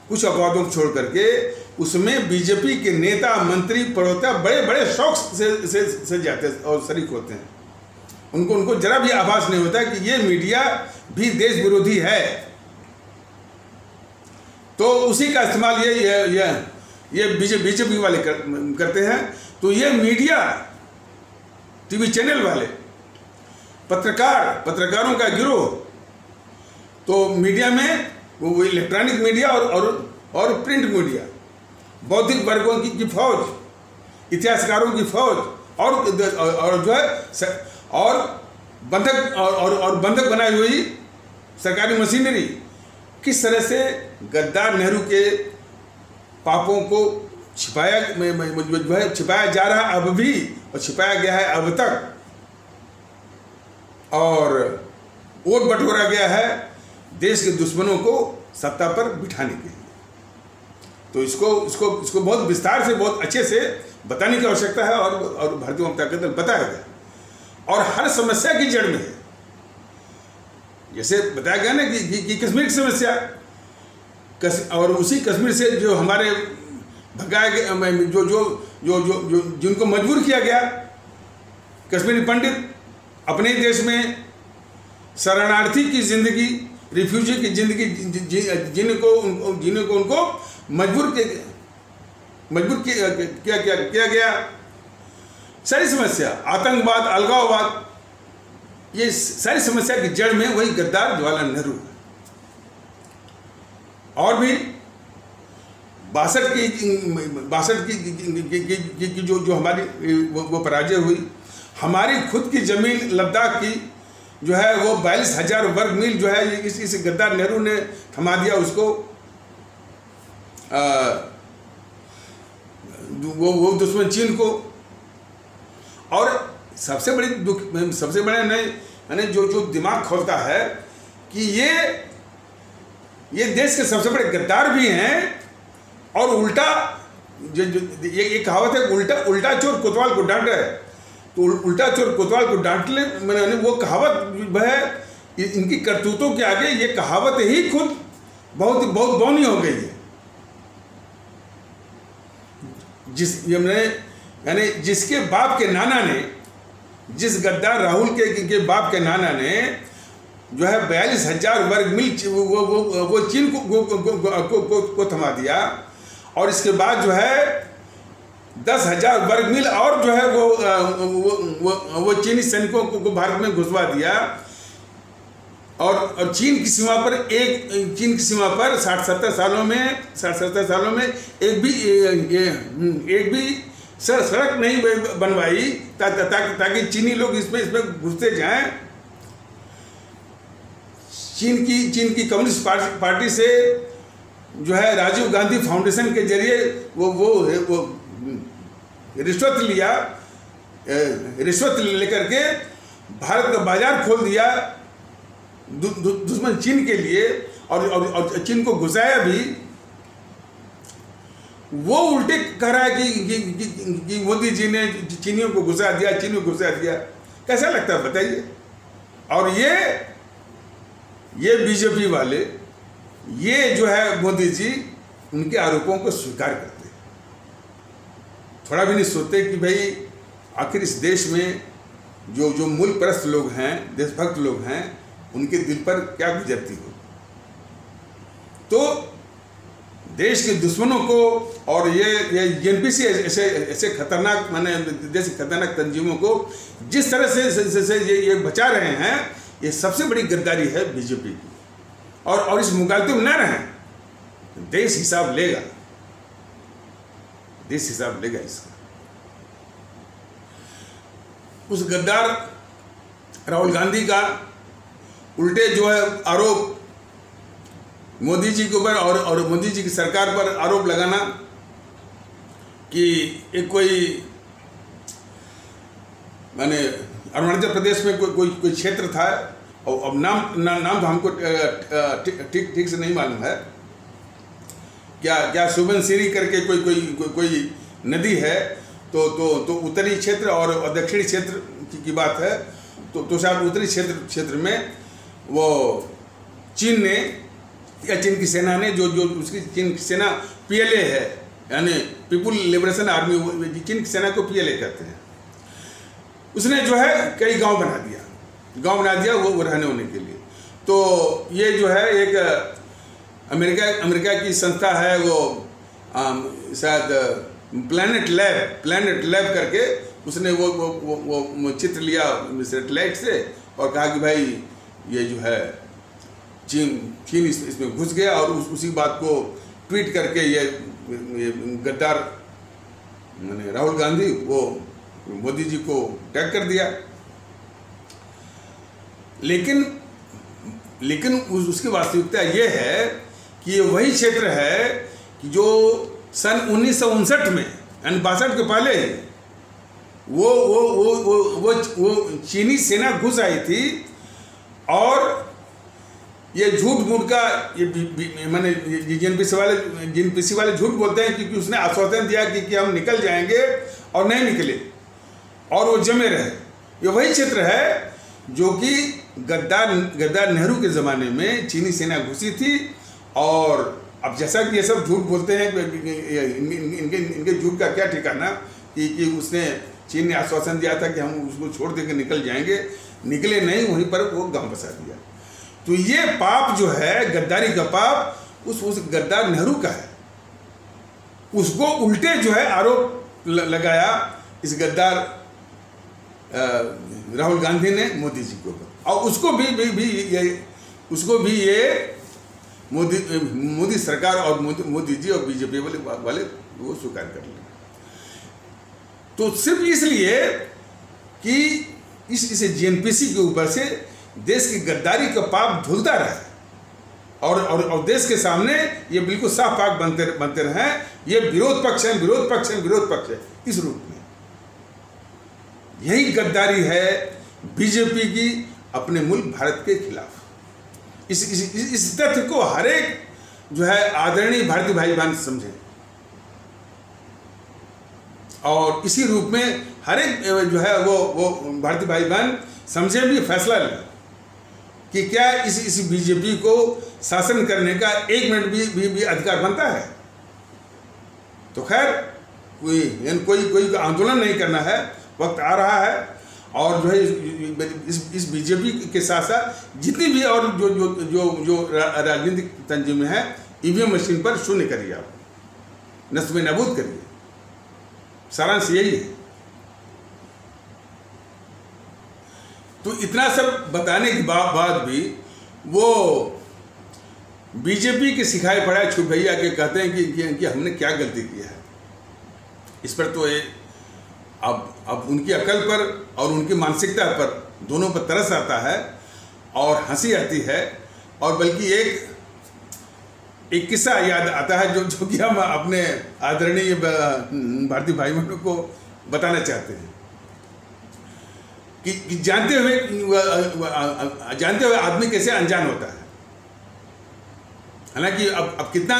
कुछ अपवादों को छोड़ करके उसमें बीजेपी के नेता मंत्री प्रवक्ता बड़े बड़े शौक से जाते और शरीक होते हैं। उनको जरा भी आभास नहीं होता कि ये मीडिया भी देश विरोधी है। तो उसी का इस्तेमाल ये बीजेपी वाले करते हैं। तो ये मीडिया, टीवी चैनल वाले, पत्रकारों का गिरोह, तो मीडिया में वो इलेक्ट्रॉनिक मीडिया और प्रिंट मीडिया, बौद्धिक वर्गों की फौज, इतिहासकारों की फौज और जो है और बंधक बनाई हुई सरकारी मशीनरी किस तरह से गद्दार नेहरू के पापों को छिपाया जा रहा है अब भी, और छिपाया गया है अब तक, और वोट बटोरा गया है देश के दुश्मनों को सत्ता पर बिठाने के लिए। तो इसको बहुत विस्तार से, बहुत अच्छे से बताने की आवश्यकता है और भारतीय जनता दल बताएगा। और हर समस्या की जड़ में है, जैसे बताया गया ना कि कश्मीर की समस्या, और उसी कश्मीर से जो हमारे भगाए गए, जो जिनको मजबूर किया गया, कश्मीरी पंडित अपने देश में शरणार्थी की जिंदगी, रिफ्यूजी की जिंदगी जिनको उनको मजबूर किया गया। सारी समस्या, आतंकवाद, अलगाववाद, ये सारी समस्या की जड़ में वही गद्दार जवाहरलाल नेहरू है। और भी 62 की जो हमारी वो पराजय हुई, हमारी खुद की जमीन लद्दाख की जो है वो 42,000 वर्ग मील जो है इस गद्दार नेहरू ने थमा दिया उसको। वो दुश्मन चीन को। और सबसे बड़े मैंने जो दिमाग खोलता है कि ये देश के सबसे बड़े गद्दार भी हैं, और उल्टा ये कहावत है, उल्टा चोर कोतवाल को डांटे। तो उल्टा चोर कोतवाल को डांट ले, मैंने वो कहावत है, इनकी करतूतों के आगे ये कहावत ही खुद बहुत बौनी हो गई है। यानी जिसके बाप के नाना ने, जिस गद्दार राहुल के बाप के नाना ने जो है 42,000 वर्ग मील वो चीन को थमा दिया, और इसके बाद जो है 10,000 वर्ग मील और जो है वो चीनी सैनिकों को भारत में घुसवा दिया। और चीन की सीमा पर 60-70 सालों में एक भी सड़क नहीं बनवाई ताकि चीनी लोग इसमें घुसते जाएं। चीन की कम्युनिस्ट पार्टी से जो है राजीव गांधी फाउंडेशन के जरिए वो रिश्वत लेकर के भारत का बाजार खोल दिया दुश्मन चीन के लिए, और चीन को घुसाया भी। वो उल्टे कह रहा है कि मोदी जी ने चीनियों को घुसा दिया। कैसा लगता है बताइए। और ये बीजेपी वाले, ये जो है मोदी जी, उनके आरोपों को स्वीकार करते हैं। थोड़ा भी नहीं सोचते कि भाई आखिर इस देश में जो मूल परस्त लोग हैं, देशभक्त लोग हैं, उनके दिल पर क्या गुजरती हो। तो देश के दुश्मनों को और ये एनपीसी ऐसे खतरनाक, माने देश की खतरनाक तंजीमों को जिस तरह से ये बचा रहे हैं, ये सबसे बड़ी गद्दारी है बीजेपी की। और इस मुगालते में न रहें, देश हिसाब लेगा इसका। उस गद्दार राहुल गांधी का उल्टे जो है आरोप मोदी जी के ऊपर और मोदी जी की सरकार पर आरोप लगाना कि एक कोई, माने अरुणाचल प्रदेश में कोई क्षेत्र था, और अब नाम तो हमको ठीक से नहीं मालूम है, क्या सुबनसिरी करके कोई नदी है, तो उत्तरी क्षेत्र और दक्षिणी क्षेत्र की बात है, तो शायद उत्तरी क्षेत्र में वो चीन ने या चीन की सेना ने जो उसकी चीन की सेना PLA है, यानी पीपुल लिबरेशन आर्मी, चीन की सेना को PLA कहते हैं, उसने जो है कई गांव बना दिया वो रहने होने के लिए। तो ये जो है एक अमेरिका की संस्था है, वो शायद प्लैनेट लैब करके उसने वो चित्र लिया सैटेलाइट से और कहा कि भाई ये जो है चीन इसमें घुस गया, और उसी बात को ट्वीट करके ये गद्दार मैंने राहुल गांधी वो मोदी जी को टैग कर दिया। लेकिन उसकी वास्तविकता ये है कि ये वही क्षेत्र है कि जो सन 1959 में यानी 62 के पहले वो चीनी सेना घुस आई थी, और ये झूठ मूठ का मैंने JNPC वाले झूठ बोलते हैं क्योंकि उसने आश्वासन दिया कि हम निकल जाएंगे, और नहीं निकले और वो जमे रहे। ये वही क्षेत्र है जो कि गद्दार नेहरू के ज़माने में चीनी सेना घुसी थी। और अब जैसा कि ये सब झूठ बोलते हैं, इनके झूठ का क्या ठिकाना कि उसने चीन ने आश्वासन दिया था कि हम उसको छोड़ देकर निकल जाएंगे, निकले नहीं, वहीं पर वो गांव बसा दिया। तो ये पाप जो है, गद्दारी का पाप उस गद्दार नेहरू का है। उसको उल्टे जो है आरोप लगाया इस गद्दार राहुल गांधी ने मोदी जी को, और उसको भी ये मोदी सरकार और मोदी जी और बीजेपी वाले वो स्वीकार कर लें। तो सिर्फ इसलिए कि इस JNPC के ऊपर से देश की गद्दारी का पाप धुलता रहे, और देश के सामने ये बिल्कुल साफ पाक बनते रहे, ये विरोध पक्ष है इस रूप में। यही गद्दारी है बीजेपी की अपने मुल्क भारत के खिलाफ। इस तथ्य को हर एक जो है आदरणीय भारतीय भाई बहन समझे, और इसी रूप में हर एक जो है वो भारतीय भाई बहन समझे, भी फैसला लें कि क्या इस बीजेपी को शासन करने का 1 मिनट भी अधिकार बनता है। तो खैर कोई आंदोलन नहीं करना है, वक्त आ रहा है, और जो है इस बीजेपी के साथ साथ जितनी भी और जो राजनीतिक तंजीमें हैं, EVM मशीन पर शून्य करिए, आप नस्ब नाबूद करिए। सारांश यही है। तो इतना सब बताने के बाद भी वो बीजेपी के सिखाए पढ़ाए छुप भैया के कहते हैं कि हमने क्या गलती की है। इस पर तो अब उनकी अकल पर और उनकी मानसिकता पर दोनों पर तरस आता है और हंसी आती है, और बल्कि एक किस्सा याद आता है जो कि हम अपने आदरणीय भारतीय भाई बहनों को बताना चाहते हैं कि जानते हुए आदमी कैसे अनजान होता है। हालांकि अब कितना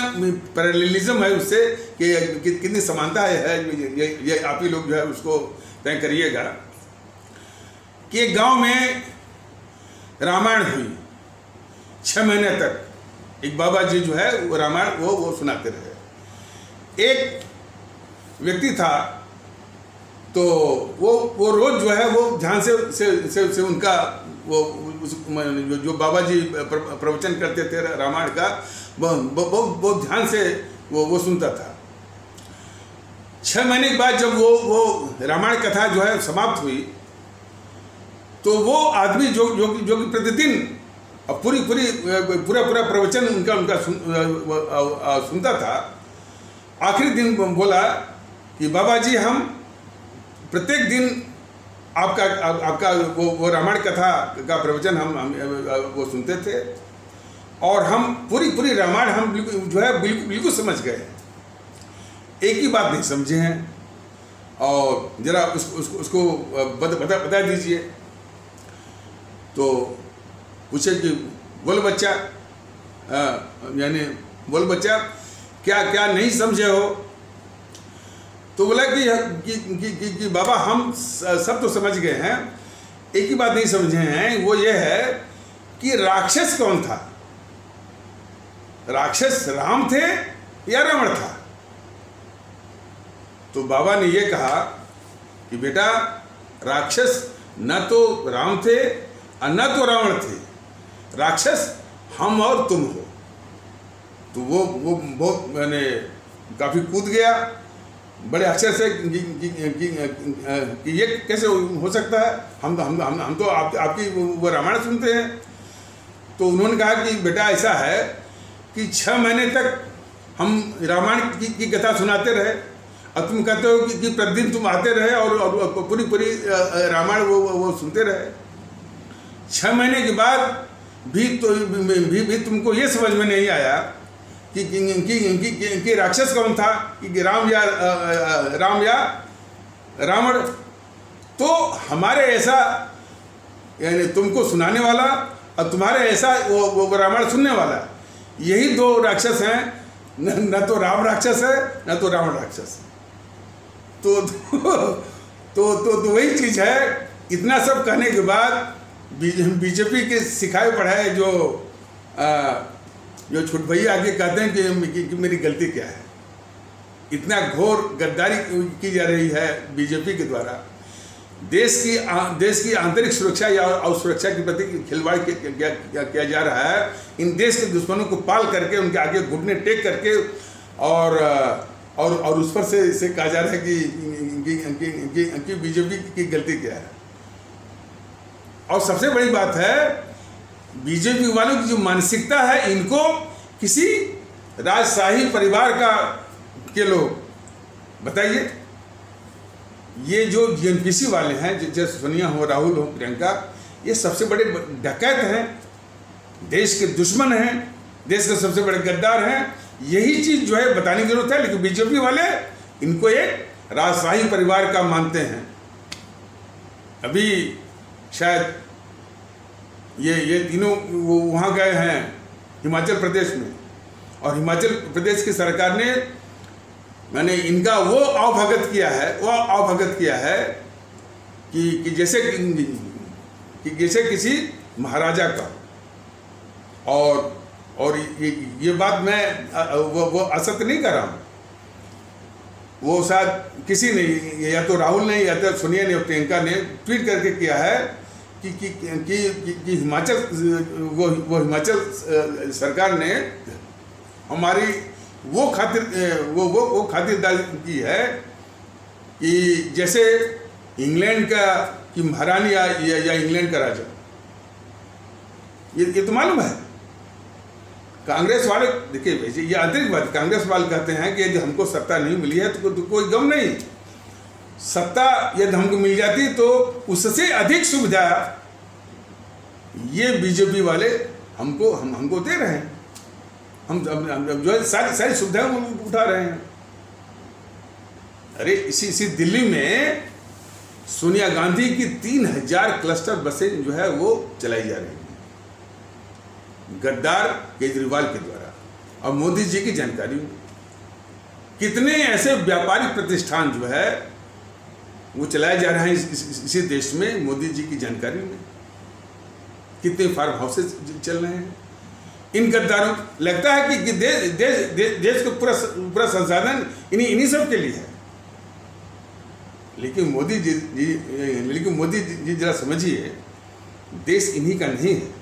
पैरेललिज्म है उससे कि कितनी समानता है, ये आप ही लोग जो है उसको तय करिएगा। कि एक गांव में रामायण हुई, 6 महीने तक एक बाबा जी जो है वो रामायण वो सुनाते रहे। एक व्यक्ति था, तो वो रोज जो है वो ध्यान से उनका वो जो बाबा जी प्रवचन करते थे रामायण का, बहुत ध्यान से वो सुनता था। 6 महीने के बाद जब वो रामायण कथा जो है समाप्त हुई, तो वो आदमी जो कि प्रतिदिन पूरा प्रवचन उनका सुनता था, आखिरी दिन बोला कि बाबा जी हम प्रत्येक दिन आपका वो रामायण कथा का प्रवचन हम वो सुनते थे, और हम पूरी रामायण हम जो है बिल्कुल समझ गए, एक ही बात नहीं समझे हैं, और जरा उसको बता दीजिए। तो पूछे कि बोल बच्चा क्या क्या नहीं समझे हो? तो बोला कि बाबा हम सब तो समझ गए हैं, एक ही बात नहीं समझे हैं, वो ये है कि राक्षस कौन था? राक्षस राम थे या रावण था? तो बाबा ने ये कहा कि बेटा राक्षस न तो राम थे और न तो रावण थे, राक्षस हम और तुम हो। तो वो बहुत मैंने काफ़ी कूद गया बड़े अक्षर से कि ये कैसे हो सकता है, हम तो आपकी वो रामायण सुनते हैं। तो उन्होंने कहा कि बेटा ऐसा है कि 6 महीने तक हम रामायण की कथा सुनाते रहे और तुम कहते हो कि प्रतिदिन तुम आते रहे और पूरी रामायण वो सुनते रहे। 6 महीने के बाद भी तुमको ये समझ में नहीं आया कि राक्षस कौन था, कि राम या रावण। तो हमारे ऐसा यानी तुमको सुनाने वाला और तुम्हारे ऐसा वो रामायण सुनने वाला, यही 2 राक्षस हैं, न तो राम राक्षस है न तो रावण राक्षस है। तो वही चीज़ है। इतना सब कहने के बाद बीजेपी के सिखाए पढ़ाए जो छोट भैया आगे कहते हैं कि मेरी गलती क्या है। इतना घोर गद्दारी की जा रही है बीजेपी के द्वारा, देश की आंतरिक सुरक्षा या सुरक्षा के प्रति खिलवाड़ किया जा रहा है। इन देश के दुश्मनों को पाल करके उनके आगे घुटने टेक करके और उस पर से कहा जा रहा है कि बीजेपी की गलती क्या है। और सबसे बड़ी बात है बीजेपी वालों की जो मानसिकता है, इनको किसी राजशाही परिवार के लोग बताइए, ये जो जीएनपीसी वाले हैं, जैसे सोनिया हो, राहुल हो, प्रियंका, ये सबसे बड़े डकैत हैं, देश के दुश्मन हैं, देश के सबसे बड़े गद्दार हैं। यही चीज़ जो है बताने की जरूरत है, लेकिन बीजेपी वाले इनको एक राजशाही परिवार का मानते हैं। अभी शायद ये तीनों वो वहाँ गए हैं हिमाचल प्रदेश में, और हिमाचल प्रदेश की सरकार ने मैंने इनका वो अवभगत किया है कि जैसे किसी महाराजा का। और ये बात मैं वो असत्य नहीं कर रहा हूँ, वो शायद किसी ने, या तो राहुल ने या तो सोनिया ने, प्रियंका ने ट्वीट करके किया है कि हिमाचल हिमाचल सरकार ने हमारी वो खातिरदारी की है कि जैसे इंग्लैंड का की महारानी या इंग्लैंड का राजा। ये तो मालूम है। कांग्रेस वाले देखिए, ये आंतरिक बात, कांग्रेस वाले कहते हैं कि यदि हमको सत्ता नहीं मिली है तो कोई गम नहीं, सत्ता यदि हमको मिल जाती तो उससे अधिक सुविधा ये बीजेपी वाले हमको दे रहे हैं। हम जो है सारी सुविधाएं उठा रहे हैं। अरे इसी दिल्ली में सोनिया गांधी की 3000 क्लस्टर बसें जो है वो चलाई जा रही हैं गद्दार केजरीवाल के द्वारा और मोदी जी की जानकारी में। कितने ऐसे व्यापारिक प्रतिष्ठान जो है वो चलाए जा रहे हैं इसी देश में मोदी जी की जानकारी में। कितने फार्म हाउसेस चल रहे हैं। इन गद्दारों लगता है कि देश का पूरा संसाधन इन्हीं सब के लिए है। लेकिन मोदी जी जरा समझिए, देश इन्हीं का नहीं है।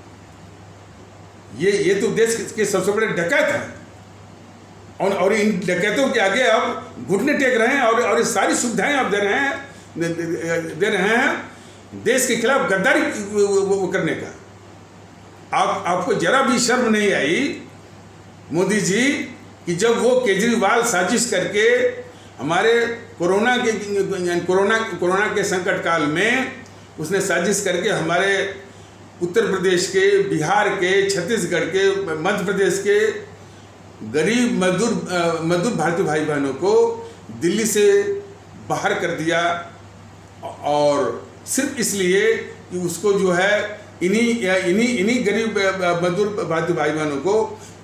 ये तो देश के सबसे बड़े डकैत हैं और इन डकैतों के आगे अब घुटने टेक रहे हैं और सारी सुविधाएं आप दे रहे हैं देश के खिलाफ गद्दारी वो करने का। आपको जरा भी शर्म नहीं आई मोदी जी कि जब वो केजरीवाल साजिश करके हमारे कोरोना के संकट काल में उसने साजिश करके हमारे उत्तर प्रदेश के, बिहार के, छत्तीसगढ़ के, मध्य प्रदेश के गरीब मजदूर भारतीय भाई बहनों को दिल्ली से बाहर कर दिया और सिर्फ इसलिए कि उसको जो है इन्हीं गरीब मजदूर भारतीय भाई बहनों को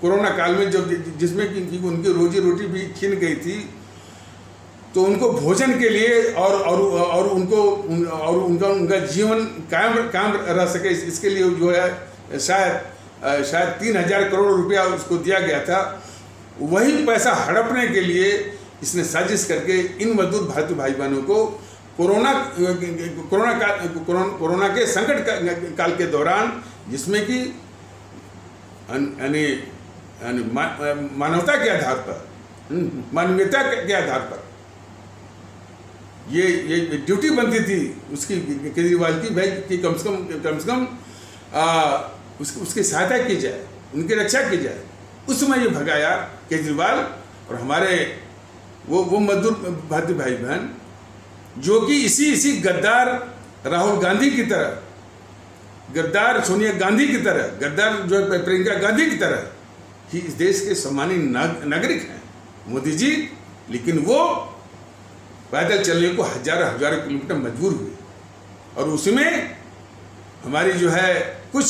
कोरोना काल में जब जिसमें कि उनकी रोजी रोटी भी छीन गई थी, तो उनको भोजन के लिए और उनका जीवन कायम रह सके, इसके लिए जो है शायद 3,000 करोड़ रुपया उसको दिया गया था। वही पैसा हड़पने के लिए इसने साजिश करके इन मजदूर भारतीय भाई बहनों को कोरोना के संकट काल के दौरान, जिसमें कि मानवता के आधार पर, मानवीयता के आधार पर ये ड्यूटी बनती थी उसकी, केजरीवाल की, भाई कि कम से कम उसकी सहायता की जाए, उनकी रक्षा की जाए। उस समय ये भगाया केजरीवाल और हमारे वो मजदूर भारतीय भाई बहन, जो कि इसी गद्दार राहुल गांधी की तरह, गद्दार सोनिया गांधी की तरह, गद्दार जो प्रियंका गांधी की तरह ही इस देश के सम्मानित नागरिक हैं मोदी जी, लेकिन वो पैदल चलने को हजारों किलोमीटर मजबूर हुए। और उसमें हमारी जो है कुछ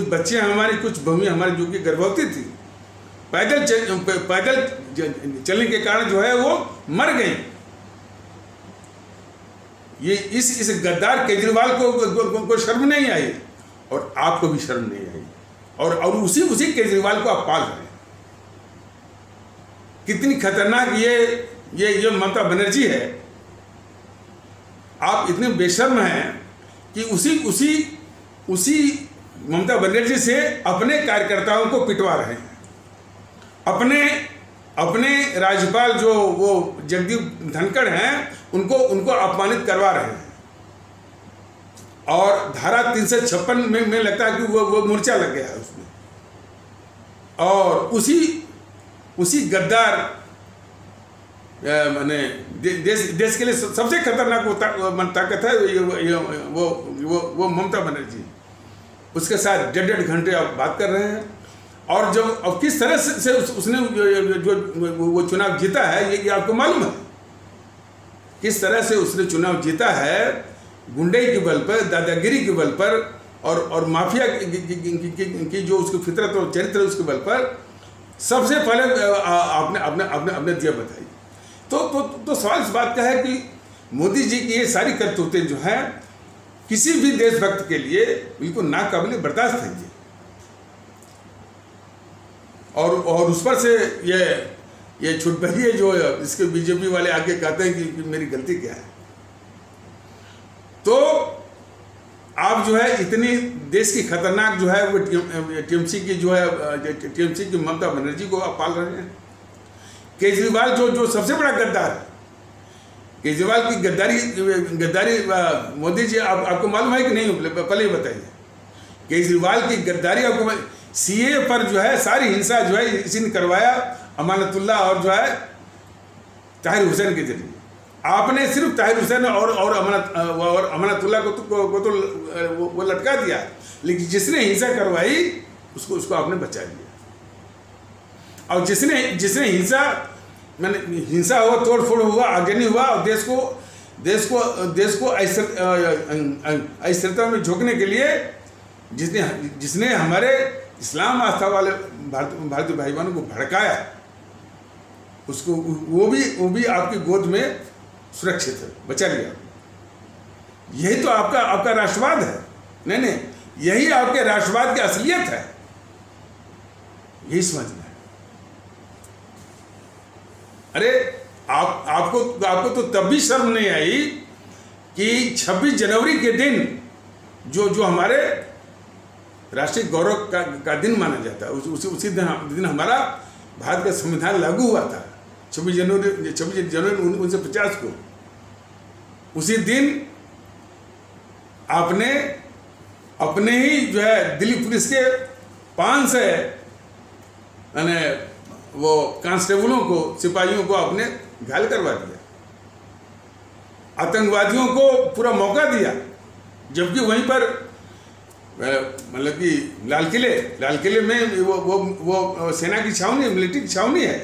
बच्चे हमारी, कुछ बहुएं हमारी जो कि गर्भवती थी, पैदल चलने के कारण जो है वो मर गई। ये इस गद्दार केजरीवाल को शर्म नहीं आई और आपको भी शर्म नहीं आई, और उसी केजरीवाल को आप पाल रहे हैं। कितनी खतरनाक ये ममता बनर्जी है। आप इतने बेशर्म हैं कि उसी ममता बनर्जी से अपने कार्यकर्ताओं को पिटवा रहे हैं। अपने राज्यपाल जो वो जगदीप धनखड़ हैं उनको अपमानित करवा रहे हैं, और धारा 356 में लगता है कि वो मोर्चा लग गया है उसमें। और उसी गद्दार माने देश के लिए सबसे खतरनाक ताकत है वो ममता बनर्जी। उसके साथ 1.5 घंटे आप बात कर रहे हैं, और जब अब किस तरह से उसने जो वो चुनाव जीता है, ये आपको मालूम है किस तरह से उसने चुनाव जीता है। गुंडे के बल पर, दादागिरी के बल पर, और माफिया की जो उसकी फितरत और चरित्र उसके बल पर सबसे पहले आपने दिया बताई। तो सवाल इस बात का है कि मोदी जी की ये सारी करतूतें जो हैं किसी भी देशभक्त के लिए बिल्कुल नाकाबिले बर्दाश्त है। और उस पर से ये छुटभरी है जो इसके बीजेपी वाले आके कहते हैं कि मेरी गलती क्या है। तो आप जो है इतनी देश की खतरनाक जो है वो टीएमसी की ममता बनर्जी को आप पाल रहे हैं। केजरीवाल जो सबसे बड़ा गद्दार है, केजरीवाल की गद्दारी मोदी जी आपको मालूम है कि नहीं, पहले ही बताइए। केजरीवाल की गद्दारी आपको, सीए पर जो है सारी हिंसा जो है इसी ने करवाया, अमानतुल्लाह और जो है ताहिर हुसैन के जरिए। आपने सिर्फ ताहिर हुसैन और अमानतुल्लाह को तो वो लटका दिया, लेकिन जिसने हिंसा करवाई उसको आपने बचा लिया। और जिसने हिंसा हुआ, तोड़फोड़ हुआ, आगजनी हुआ, और देश को अस्थिरता में झोंकने के लिए जिसने हमारे इस्लाम आस्था वाले भारतीय भाई बहनों को भड़काया, उसको वो भी आपकी गोद में सुरक्षित है, बचा लिया। यही तो आपका राष्ट्रवाद है। नहीं, यही आपके राष्ट्रवाद की असलियत है, यही समझना है। अरे आपको तो तब भी शर्म नहीं आई कि 26 जनवरी के दिन जो हमारे राष्ट्रीय गौरव का दिन माना जाता है, उसी दिन हमारा भारत का संविधान लागू हुआ था, 26 जनवरी 1950 को। उसी दिन आपने अपने ही जो है दिल्ली पुलिस के 500 यानी वो कांस्टेबलों को, सिपाहियों को आपने घायल करवा दिया, आतंकवादियों को पूरा मौका दिया, जबकि वहीं पर मतलब कि लाल किले में वो सेना की छावनी, मिलिट्री की छावनी है।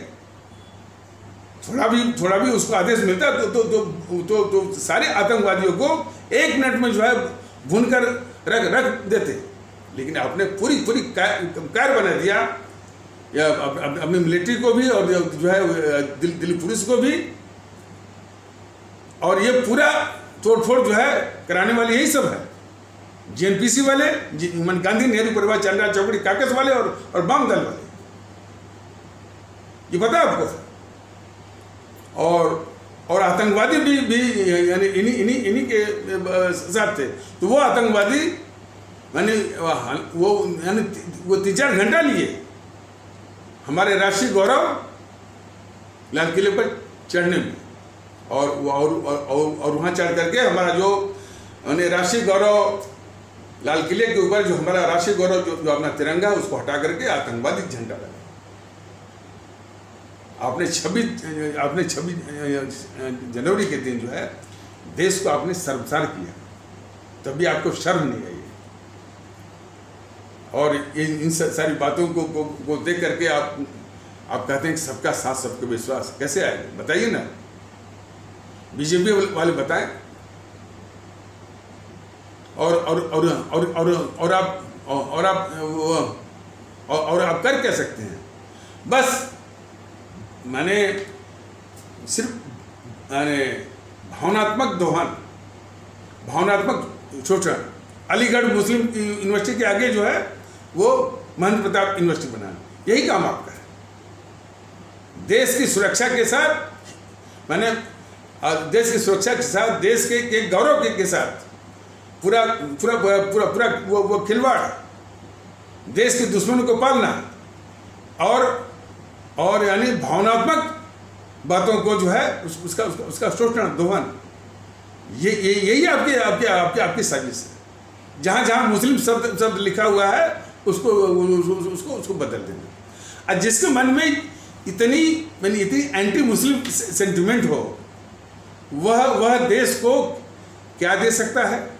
थोड़ा भी उसको आदेश मिलता तो सारे आतंकवादियों को 1 मिनट में जो है भूनकर रख देते। लेकिन आपने पूरी कार बना दिया, या अपनी मिलिट्री को भी और जो है दिल्ली पुलिस को भी, और ये पूरा तोड़फोड़ जो है कराने वाले यही सब है, जेएनपीसी वाले, गांधी नेहरू परिवार चंद्रा चौकड़ी काकस वाले और वाम दल वाले। ये पता है आपको? और आतंकवादी भी यानी इन्हीं के साथ थे। तो वो आतंकवादी वो 3-4 घंटा लिए हमारे राष्ट्रीय गौरव लाल किले पर चढ़ने में, और वहाँ चढ़ करके हमारा जो राष्ट्रीय गौरव लाल किले के ऊपर जो हमारा राष्ट्रीय गौरव जो अपना तिरंगा उसको हटा करके आतंकवादी झंडा लगा। आपने 26 जनवरी के दिन जो है देश को आपने शर्मसार किया, तभी आपको शर्म नहीं आई। और इन सारी बातों को देख करके आप कहते हैं कि सबका साथ सबका विश्वास कैसे आएगा? बताइए ना, बीजेपी वाले बताएं। और आप कर क्या सकते हैं? बस मैंने सिर्फ भावनात्मक दोहन, भावनात्मक शोषण। अलीगढ़ मुस्लिम यूनिवर्सिटी के आगे जो है वो महंत प्रताप यूनिवर्सिटी बनाना, यही काम आपका है। देश की सुरक्षा के साथ, मैंने देश की सुरक्षा के साथ, देश के गौरव के साथ पूरा वो खिलवाड़, देश के दुश्मनों को पालना और यानी भावनात्मक बातों को जो है उसका शोषण, दोहन, यही आपकी साजिश है। जहाँ मुस्लिम शब्द लिखा हुआ है उसको बदल देना। और जिसके मन में इतनी एंटी मुस्लिम सेंटिमेंट हो, वह देश को क्या दे सकता है?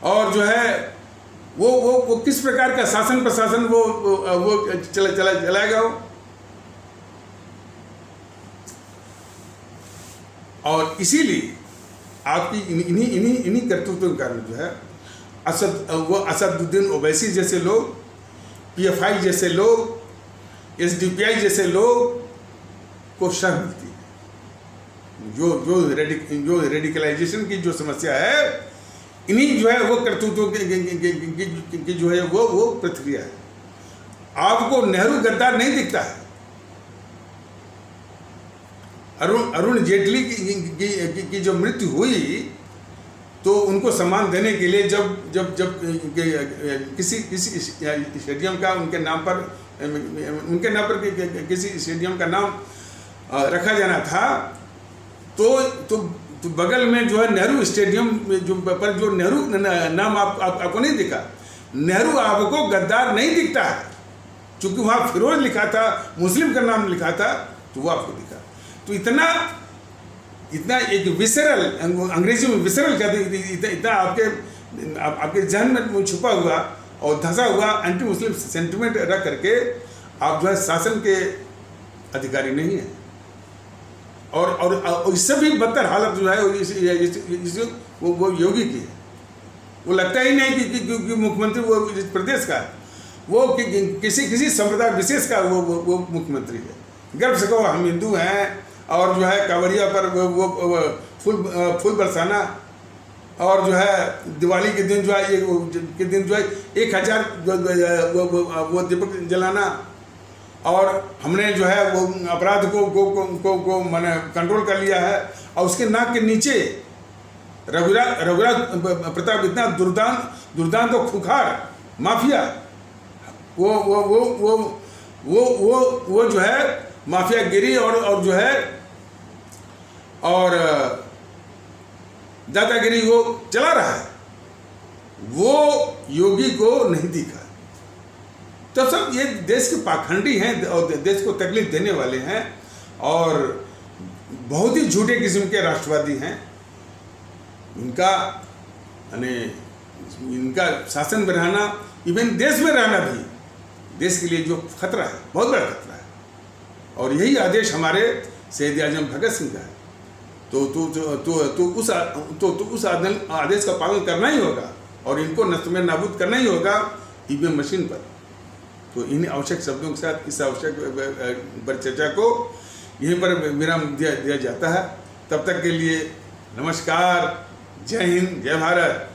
और जो है वो किस प्रकार का शासन प्रशासन वो चलाएगा वो? और इसीलिए आपकी इन्हीं करतूतों के कारण जो है असदुद्दीन ओवैसी जैसे लोग, पीएफआई जैसे लोग, एसडीपीआई जैसे लोग को शर्म मिलती है। जो रेडिकलाइजेशन की जो समस्या है, इन्हीं जो है वो करतूतों की जो है वो प्रक्रिया है। आपको नेहरू गद्दार नहीं दिखता है। अरुण जेटली की जो मृत्यु हुई तो उनको सम्मान देने के लिए जब किसी स्टेडियम का उनके नाम पर किसी स्टेडियम का नाम रखा जाना था, तो बगल में जो है नेहरू स्टेडियम पर जो नेहरू नाम आपको नहीं दिखा। नेहरू आपको गद्दार नहीं दिखता है, क्योंकि वहाँ फिरोज लिखा था, मुस्लिम का नाम लिखा था, तो वो आपको दिखा। तो इतना एक विसरल, अंग्रेजी में विसरल कहते, इतना आपके जहन में छुपा हुआ और धंसा हुआ एंटी मुस्लिम सेंटिमेंट रख करके आप जो है शासन के अधिकारी नहीं है। और इससे भी बदतर हालत जो है वो योगी की है। वो लगता ही नहीं कि मुख्यमंत्री वो इस प्रदेश का, वो किसी संप्रदाय विशेष का वो मुख्यमंत्री है। गर्व से कहो हम हिंदू हैं, और जो है कांवड़िया पर वो फूल बरसाना, और जो है दिवाली के दिन जो है 1000 वो दीपक जलाना, और हमने जो है वो अपराध को मैंने कंट्रोल कर लिया है। और उसके नाक के नीचे रघुराज प्रताप इतना दुर्दांत तो खुखार माफिया, वो जो है माफियागिरी और जो है और दादागिरी वो चला रहा है, वो योगी को नहीं दिखा। तो सब ये देश के पाखंडी हैं और देश को तकलीफ देने वाले हैं, और बहुत ही झूठे किस्म के राष्ट्रवादी हैं। इनका शासन में रहना, इवन देश में रहना भी देश के लिए जो खतरा है, बहुत बड़ा खतरा है। और यही आदेश हमारे शहीद आजम भगत सिंह का है। तो उस आदेश का पालन करना ही होगा और इनको नष्ट में नाबूद करना ही होगा ईवीएम मशीन पर। तो इन आवश्यक शब्दों के साथ इस आवश्यक पर चर्चा को यहीं पर विराम दिया जाता है। तब तक के लिए नमस्कार, जय हिंद, जय भारत।